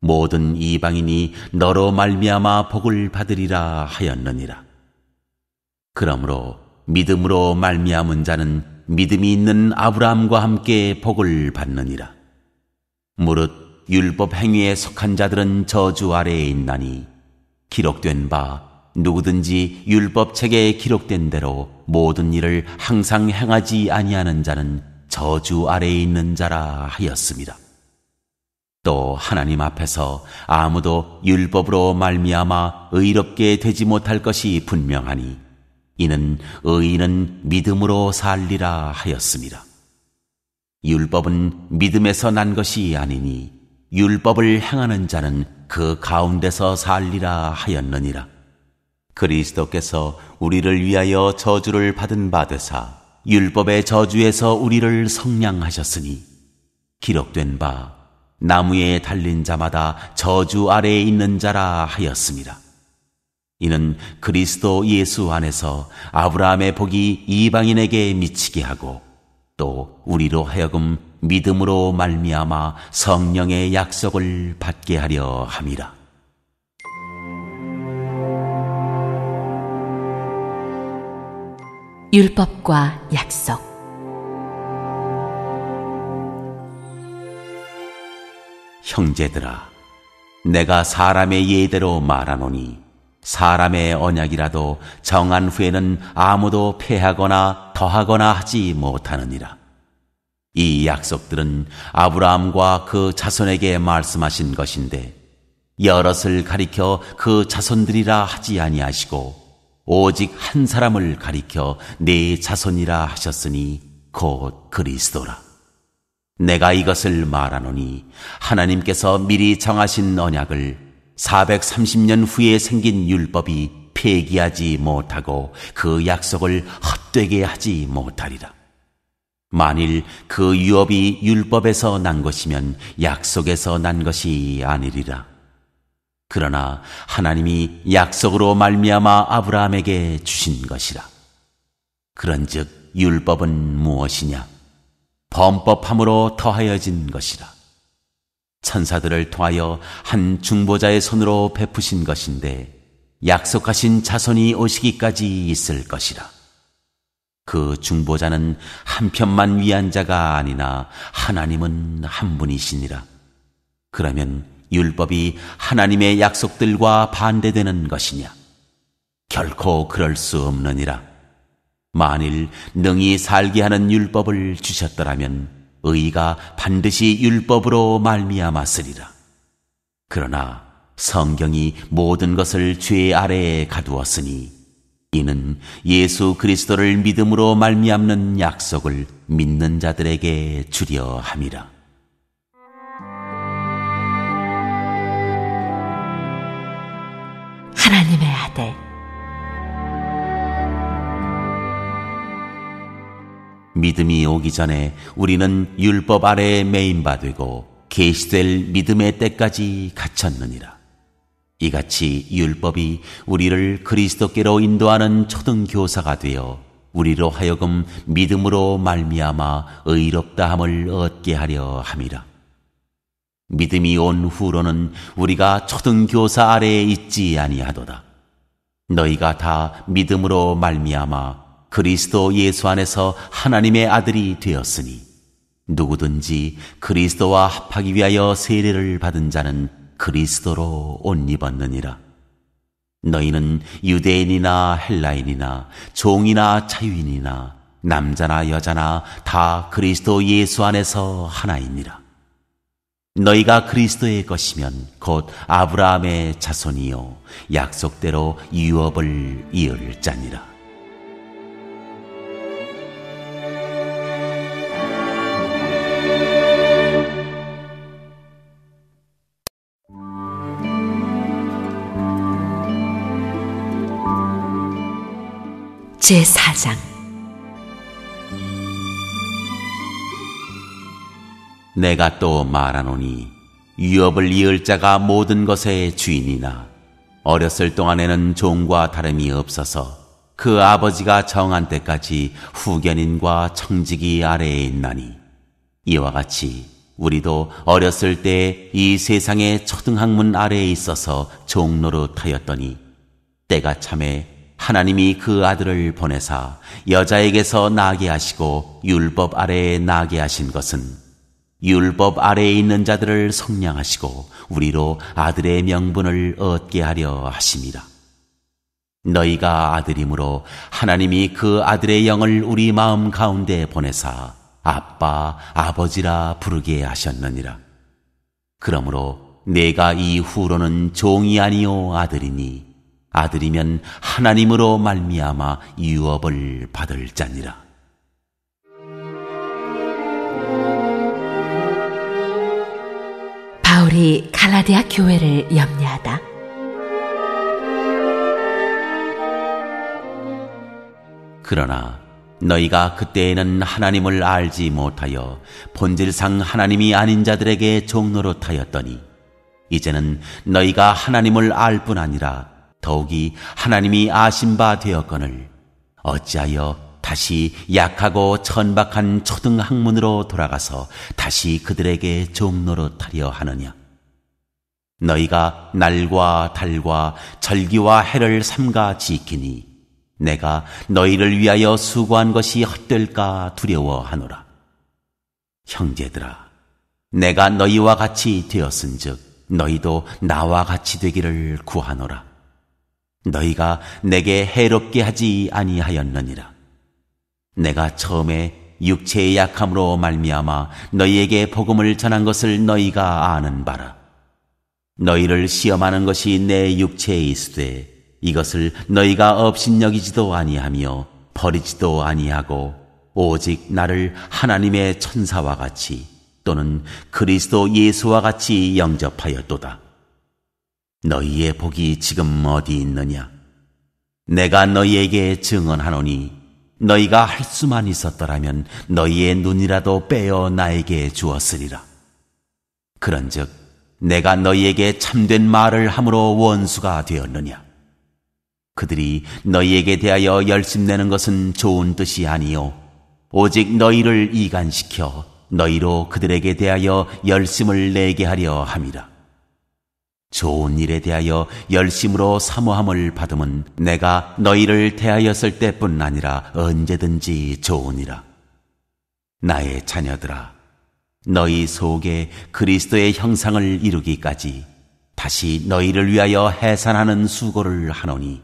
S1: 모든 이방인이 너로 말미암아 복을 받으리라 하였느니라. 그러므로 믿음으로 말미암은 자는 믿음이 있는 아브라함과 함께 복을 받느니라. 무릇 율법 행위에 속한 자들은 저주 아래에 있나니 기록된 바 누구든지 율법책에 기록된 대로 모든 일을 항상 행하지 아니하는 자는 저주 아래에 있는 자라 하였습니다. 또 하나님 앞에서 아무도 율법으로 말미암아 의롭게 되지 못할 것이 분명하니 이는 의인은 믿음으로 살리라 하였습니다. 율법은 믿음에서 난 것이 아니니 율법을 행하는 자는 그 가운데서 살리라 하였느니라. 그리스도께서 우리를 위하여 저주를 받은 바 되사 율법의 저주에서 우리를 성량하셨으니 기록된 바 나무에 달린 자마다 저주 아래에 있는 자라 하였습니다. 이는 그리스도 예수 안에서 아브라함의 복이 이방인에게 미치게 하고 또 우리로 하여금 믿음으로 말미암아 성령의 약속을 받게 하려 함이라.
S2: 율법과 약속.
S1: 형제들아, 내가 사람의 예대로 말하노니 사람의 언약이라도 정한 후에는 아무도 폐하거나 더하거나 하지 못하느니라. 이 약속들은 아브라함과 그 자손에게 말씀하신 것인데 여럿을 가리켜 그 자손들이라 하지 아니하시고 오직 한 사람을 가리켜 네 자손이라 하셨으니 곧 그리스도라. 내가 이것을 말하노니 하나님께서 미리 정하신 언약을 430년 후에 생긴 율법이 폐기하지 못하고 그 약속을 헛되게 하지 못하리라. 만일 그 유업이 율법에서 난 것이면 약속에서 난 것이 아니리라. 그러나 하나님이 약속으로 말미암아 아브라함에게 주신 것이라. 그런즉 율법은 무엇이냐? 범법함으로 더하여진 것이라. 천사들을 통하여 한 중보자의 손으로 베푸신 것인데 약속하신 자손이 오시기까지 있을 것이라. 그 중보자는 한 편만 위한 자가 아니나 하나님은 한 분이시니라. 그러면 율법이 하나님의 약속들과 반대되는 것이냐? 결코 그럴 수 없느니라. 만일 능히 살게 하는 율법을 주셨더라면 의가 반드시 율법으로 말미암았으리라. 그러나 성경이 모든 것을 죄 아래에 가두었으니 이는 예수 그리스도를 믿음으로 말미암는 약속을 믿는 자들에게 주려 함이라.
S2: 하나님의 아들
S1: 믿음이 오기 전에 우리는 율법 아래에 매인 바 되고 계시될 믿음의 때까지 갇혔느니라. 이같이 율법이 우리를 그리스도께로 인도하는 초등교사가 되어 우리로 하여금 믿음으로 말미암아 의롭다함을 얻게 하려 함이라. 믿음이 온 후로는 우리가 초등교사 아래에 있지 아니하도다. 너희가 다 믿음으로 말미암아 그리스도 예수 안에서 하나님의 아들이 되었으니 누구든지 그리스도와 합하기 위하여 세례를 받은 자는 그리스도로 옷 입었느니라. 너희는 유대인이나 헬라인이나 종이나 자유인이나 남자나 여자나 다 그리스도 예수 안에서 하나이니라. 너희가 그리스도의 것이면 곧 아브라함의 자손이요 약속대로 유업을 이을 자니라.
S2: 제4장
S1: 내가 또 말하노니 유업을 이을 자가 모든 것의 주인이나 어렸을 동안에는 종과 다름이 없어서 그 아버지가 정한 때까지 후견인과 청지기 아래에 있나니 이와 같이 우리도 어렸을 때 이 세상의 초등학문 아래에 있어서 종노릇하였더니 때가 참에 하나님이 그 아들을 보내사 여자에게서 나게 하시고 율법 아래에 나게 하신 것은 율법 아래에 있는 자들을 속량하시고 우리로 아들의 명분을 얻게 하려 하심이라. 너희가 아들이므로 하나님이 그 아들의 영을 우리 마음 가운데 보내사 아빠, 아버지라 부르게 하셨느니라. 그러므로 내가 이후로는 종이 아니요 아들이니 아들이면 하나님으로 말미암아 유업을 받을 자니라.
S2: 바울이 갈라디아 교회를 염려하다.
S1: 그러나 너희가 그때에는 하나님을 알지 못하여 본질상 하나님이 아닌 자들에게 종노릇하였더니 이제는 너희가 하나님을 알 뿐 아니라 더욱이 하나님이 아신 바 되었거늘 어찌하여 다시 약하고 천박한 초등학문으로 돌아가서 다시 그들에게 종노릇하려 하느냐. 너희가 날과 달과 절기와 해를 삼가 지키니 내가 너희를 위하여 수고한 것이 헛될까 두려워하노라. 형제들아, 내가 너희와 같이 되었은즉 너희도 나와 같이 되기를 구하노라. 너희가 내게 해롭게 하지 아니하였느니라. 내가 처음에 육체의 약함으로 말미암아 너희에게 복음을 전한 것을 너희가 아는 바라. 너희를 시험하는 것이 내 육체에 있으되 이것을 너희가 업신여기지도 아니하며 버리지도 아니하고 오직 나를 하나님의 천사와 같이 또는 그리스도 예수와 같이 영접하였도다. 너희의 복이 지금 어디 있느냐? 내가 너희에게 증언하노니 너희가 할 수만 있었더라면 너희의 눈이라도 빼어 나에게 주었으리라. 그런즉 내가 너희에게 참된 말을 함으로 원수가 되었느냐? 그들이 너희에게 대하여 열심내는 것은 좋은 뜻이 아니요 오직 너희를 이간시켜 너희로 그들에게 대하여 열심을 내게 하려 함이라. 좋은 일에 대하여 열심으로 사모함을 받음은 내가 너희를 대하였을 때뿐 아니라 언제든지 좋으니라. 나의 자녀들아, 너희 속에 그리스도의 형상을 이루기까지 다시 너희를 위하여 해산하는 수고를 하노니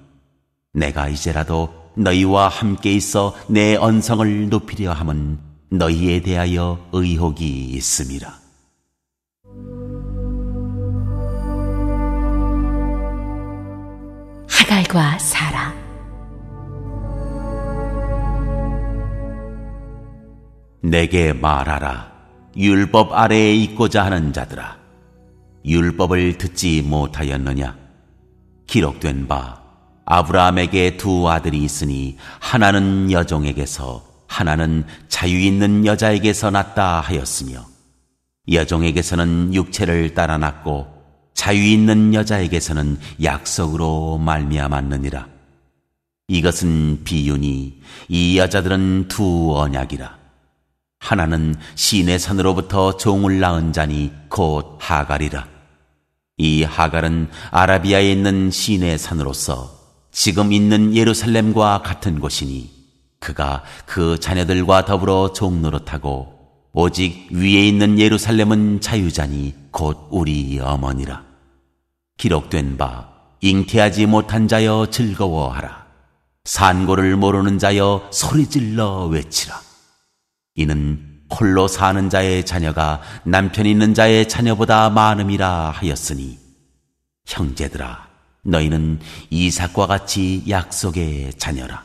S1: 내가 이제라도 너희와 함께 있어 내 언성을 높이려 함은 너희에 대하여 의혹이 있음이라.
S2: 하갈과 사라.
S1: 내게 말하라. 율법 아래에 있고자 하는 자들아, 율법을 듣지 못하였느냐? 기록된 바 아브라함에게 두 아들이 있으니 하나는 여종에게서 하나는 자유 있는 여자에게서 났다 하였으며 여종에게서는 육체를 따라 났고 자유 있는 여자에게서는 약속으로 말미암았느니라. 이것은 비유니 이 여자들은 두 언약이라. 하나는 시내 산으로부터 종을 낳은 자니 곧 하갈이라. 이 하갈은 아라비아에 있는 시내 산으로서 지금 있는 예루살렘과 같은 곳이니 그가 그 자녀들과 더불어 종노릇하고 오직 위에 있는 예루살렘은 자유자니 곧 우리 어머니라. 기록된 바 잉태하지 못한 자여 즐거워하라. 산고를 모르는 자여 소리질러 외치라. 이는 홀로 사는 자의 자녀가 남편 있는 자의 자녀보다 많음이라 하였으니 형제들아, 너희는 이삭과 같이 약속의 자녀라.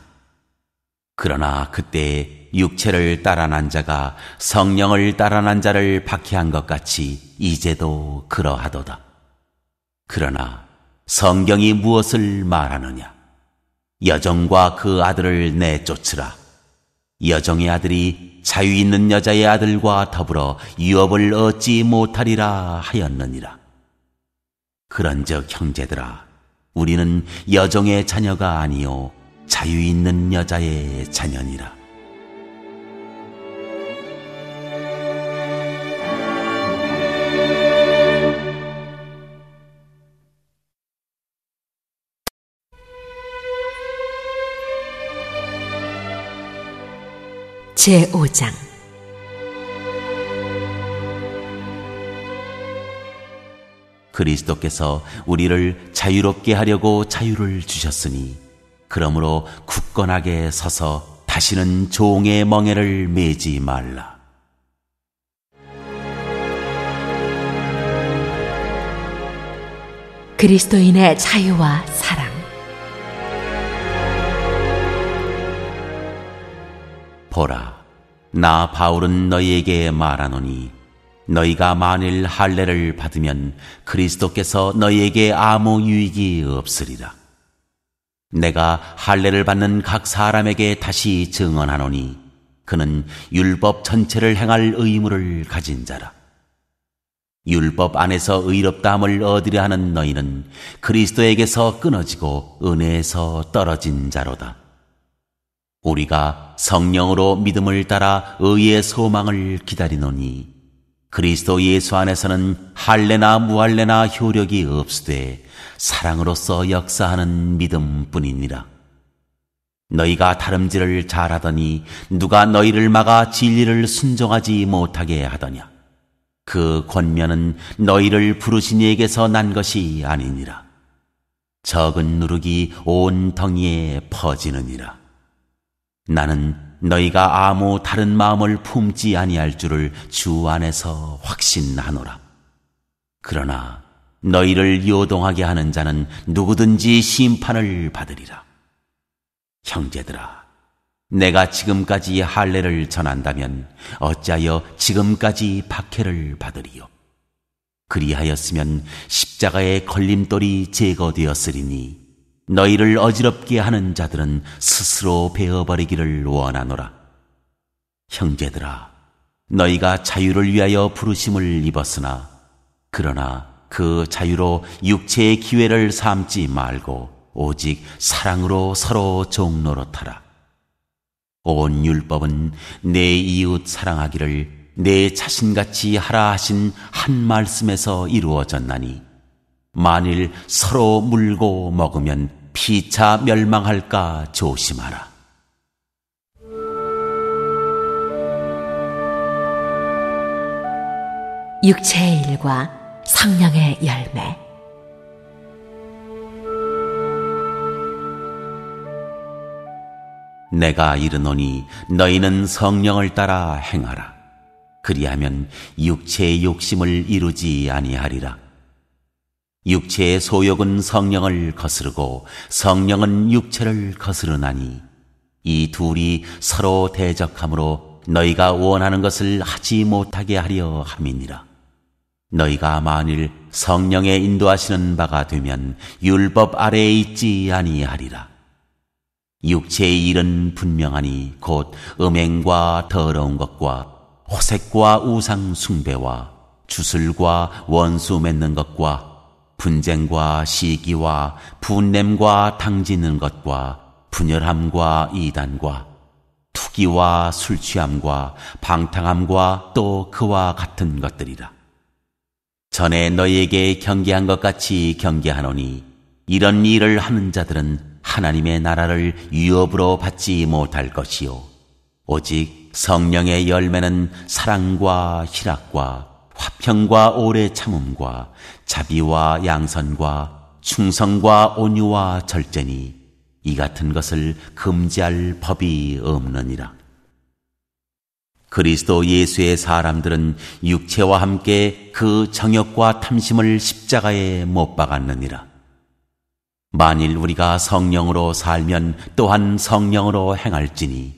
S1: 그러나 그때 육체를 따라 난 자가 성령을 따라 난 자를 박해한 것 같이 이제도 그러하도다. 그러나 성경이 무엇을 말하느냐? 여종과 그 아들을 내쫓으라. 여종의 아들이 자유 있는 여자의 아들과 더불어 유업을 얻지 못하리라 하였느니라. 그런즉 형제들아, 우리는 여종의 자녀가 아니요 자유 있는 여자의 자녀니라.
S2: 제5장.
S1: 그리스도께서 우리를 자유롭게 하려고 자유를 주셨으니 그러므로 굳건하게 서서 다시는 종의 멍에를 매지 말라.
S2: 그리스도인의 자유와 사랑.
S1: 보라, 나 바울은 너희에게 말하노니 너희가 만일 할례를 받으면 그리스도께서 너희에게 아무 유익이 없으리라. 내가 할례를 받는 각 사람에게 다시 증언하노니 그는 율법 전체를 행할 의무를 가진 자라. 율법 안에서 의롭다함을 얻으려 하는 너희는 그리스도에게서 끊어지고 은혜에서 떨어진 자로다. 우리가 성령으로 믿음을 따라 의의 소망을 기다리노니 그리스도 예수 안에서는 할례나 무할례나 효력이 없으되 사랑으로서 역사하는 믿음뿐이니라. 너희가 다름질을 잘하더니 누가 너희를 막아 진리를 순종하지 못하게 하더냐? 그 권면은 너희를 부르신 이에게서 난 것이 아니니라. 적은 누룩이 온 덩이에 퍼지느니라. 나는 너희가 아무 다른 마음을 품지 아니할 줄을 주 안에서 확신하노라. 그러나 너희를 요동하게 하는 자는 누구든지 심판을 받으리라. 형제들아, 내가 지금까지 할례를 전한다면 어찌하여 지금까지 박해를 받으리요? 그리하였으면 십자가의 걸림돌이 제거되었으리니 너희를 어지럽게 하는 자들은 스스로 베어버리기를 원하노라. 형제들아, 너희가 자유를 위하여 부르심을 입었으나 그러나 그 자유로 육체의 기회를 삼지 말고 오직 사랑으로 서로 종노릇하라. 온 율법은 내 이웃 사랑하기를 내 자신같이 하라 하신 한 말씀에서 이루어졌나니 만일 서로 물고 먹으면 피차 멸망할까 조심하라.
S2: 육체의 일과 성령의 열매.
S1: 내가 이르노니 너희는 성령을 따라 행하라. 그리하면 육체의 욕심을 이루지 아니하리라. 육체의 소욕은 성령을 거스르고 성령은 육체를 거스르나니 이 둘이 서로 대적하므로 너희가 원하는 것을 하지 못하게 하려 함이니라. 너희가 만일 성령의 인도하시는 바가 되면 율법 아래에 있지 아니하리라. 육체의 일은 분명하니 곧 음행과 더러운 것과 호색과 우상 숭배와 주술과 원수 맺는 것과 분쟁과 시기와 분냄과 당지는 것과 분열함과 이단과 투기와 술취함과 방탕함과 또 그와 같은 것들이라. 전에 너희에게 경계한 것 같이 경계하노니 이런 일을 하는 자들은 하나님의 나라를 유업으로 받지 못할 것이요 오직 성령의 열매는 사랑과 희락과 화평과 오래 참음과 자비와 양선과 충성과 온유와 절제니 이 같은 것을 금지할 법이 없느니라. 그리스도 예수의 사람들은 육체와 함께 그 정욕과 탐심을 십자가에 못 박았느니라. 만일 우리가 성령으로 살면 또한 성령으로 행할지니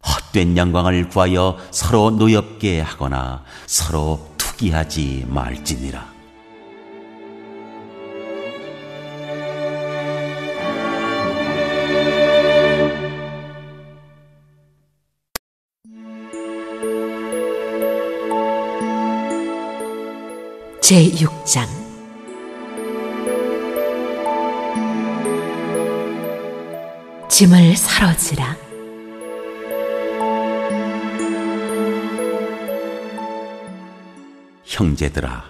S1: 헛된 영광을 구하여 서로 노엽게 하거나 서로 투기하지 말지니라.
S2: 제6장. 짐을 사로지라.
S1: 형제들아,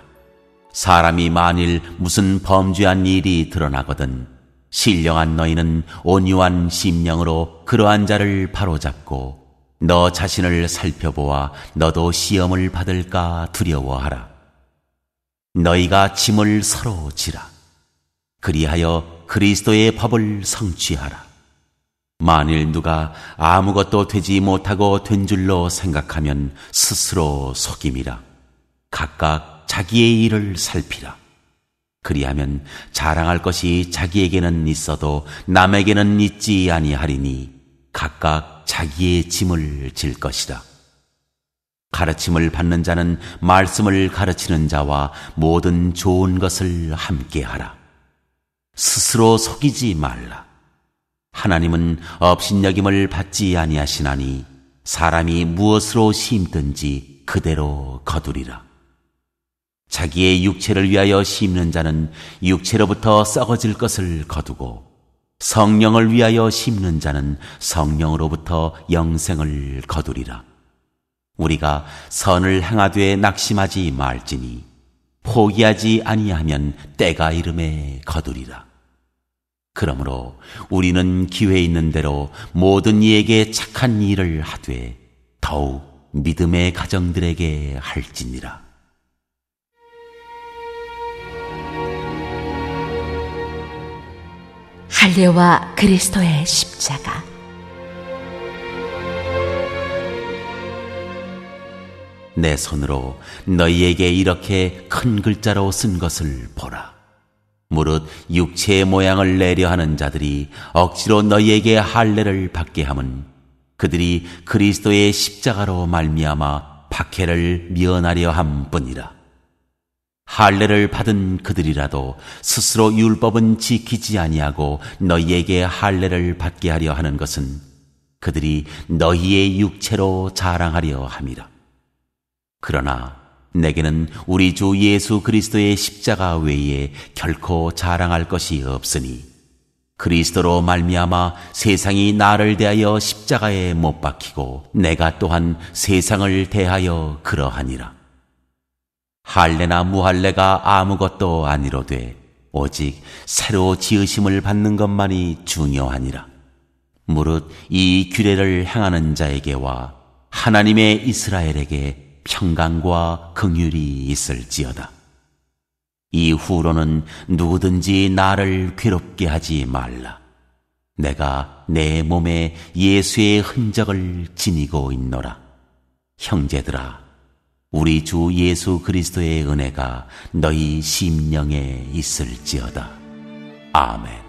S1: 사람이 만일 무슨 범죄한 일이 드러나거든 신령한 너희는 온유한 심령으로 그러한 자를 바로잡고 너 자신을 살펴보아 너도 시험을 받을까 두려워하라. 너희가 짐을 서로 지라. 그리하여 그리스도의 법을 성취하라. 만일 누가 아무것도 되지 못하고 된 줄로 생각하면 스스로 속임이라. 각각 자기의 일을 살피라. 그리하면 자랑할 것이 자기에게는 있어도 남에게는 있지 아니하리니 각각 자기의 짐을 질 것이라. 가르침을 받는 자는 말씀을 가르치는 자와 모든 좋은 것을 함께하라. 스스로 속이지 말라. 하나님은 업신여김을 받지 아니하시나니 사람이 무엇으로 심든지 그대로 거두리라. 자기의 육체를 위하여 심는 자는 육체로부터 썩어질 것을 거두고 성령을 위하여 심는 자는 성령으로부터 영생을 거두리라. 우리가 선을 행하되 낙심하지 말지니 포기하지 아니하면 때가 이름에 거두리라. 그러므로 우리는 기회 있는 대로 모든 이에게 착한 일을 하되 더욱 믿음의 가정들에게 할지니라.
S2: 할례와 그리스도의 십자가.
S1: 내 손으로 너희에게 이렇게 큰 글자로 쓴 것을 보라. 무릇 육체의 모양을 내려 하는 자들이 억지로 너희에게 할례를 받게 함은 그들이 그리스도의 십자가로 말미암아 박해를 면하려 함뿐이라. 할례를 받은 그들이라도 스스로 율법은 지키지 아니하고 너희에게 할례를 받게 하려 하는 것은 그들이 너희의 육체로 자랑하려 함이라. 그러나 내게는 우리 주 예수 그리스도의 십자가 외에 결코 자랑할 것이 없으니 그리스도로 말미암아 세상이 나를 대하여 십자가에 못 박히고 내가 또한 세상을 대하여 그러하니라. 할례나 무할례가 아무것도 아니로되 오직 새로 지으심을 받는 것만이 중요하니라. 무릇 이 규례를 행하는 자에게와 하나님의 이스라엘에게 평강과 긍휼이 있을지어다. 이후로는 누구든지 나를 괴롭게 하지 말라. 내가 내 몸에 예수의 흔적을 지니고 있노라. 형제들아, 우리 주 예수 그리스도의 은혜가 너희 심령에 있을지어다. 아멘.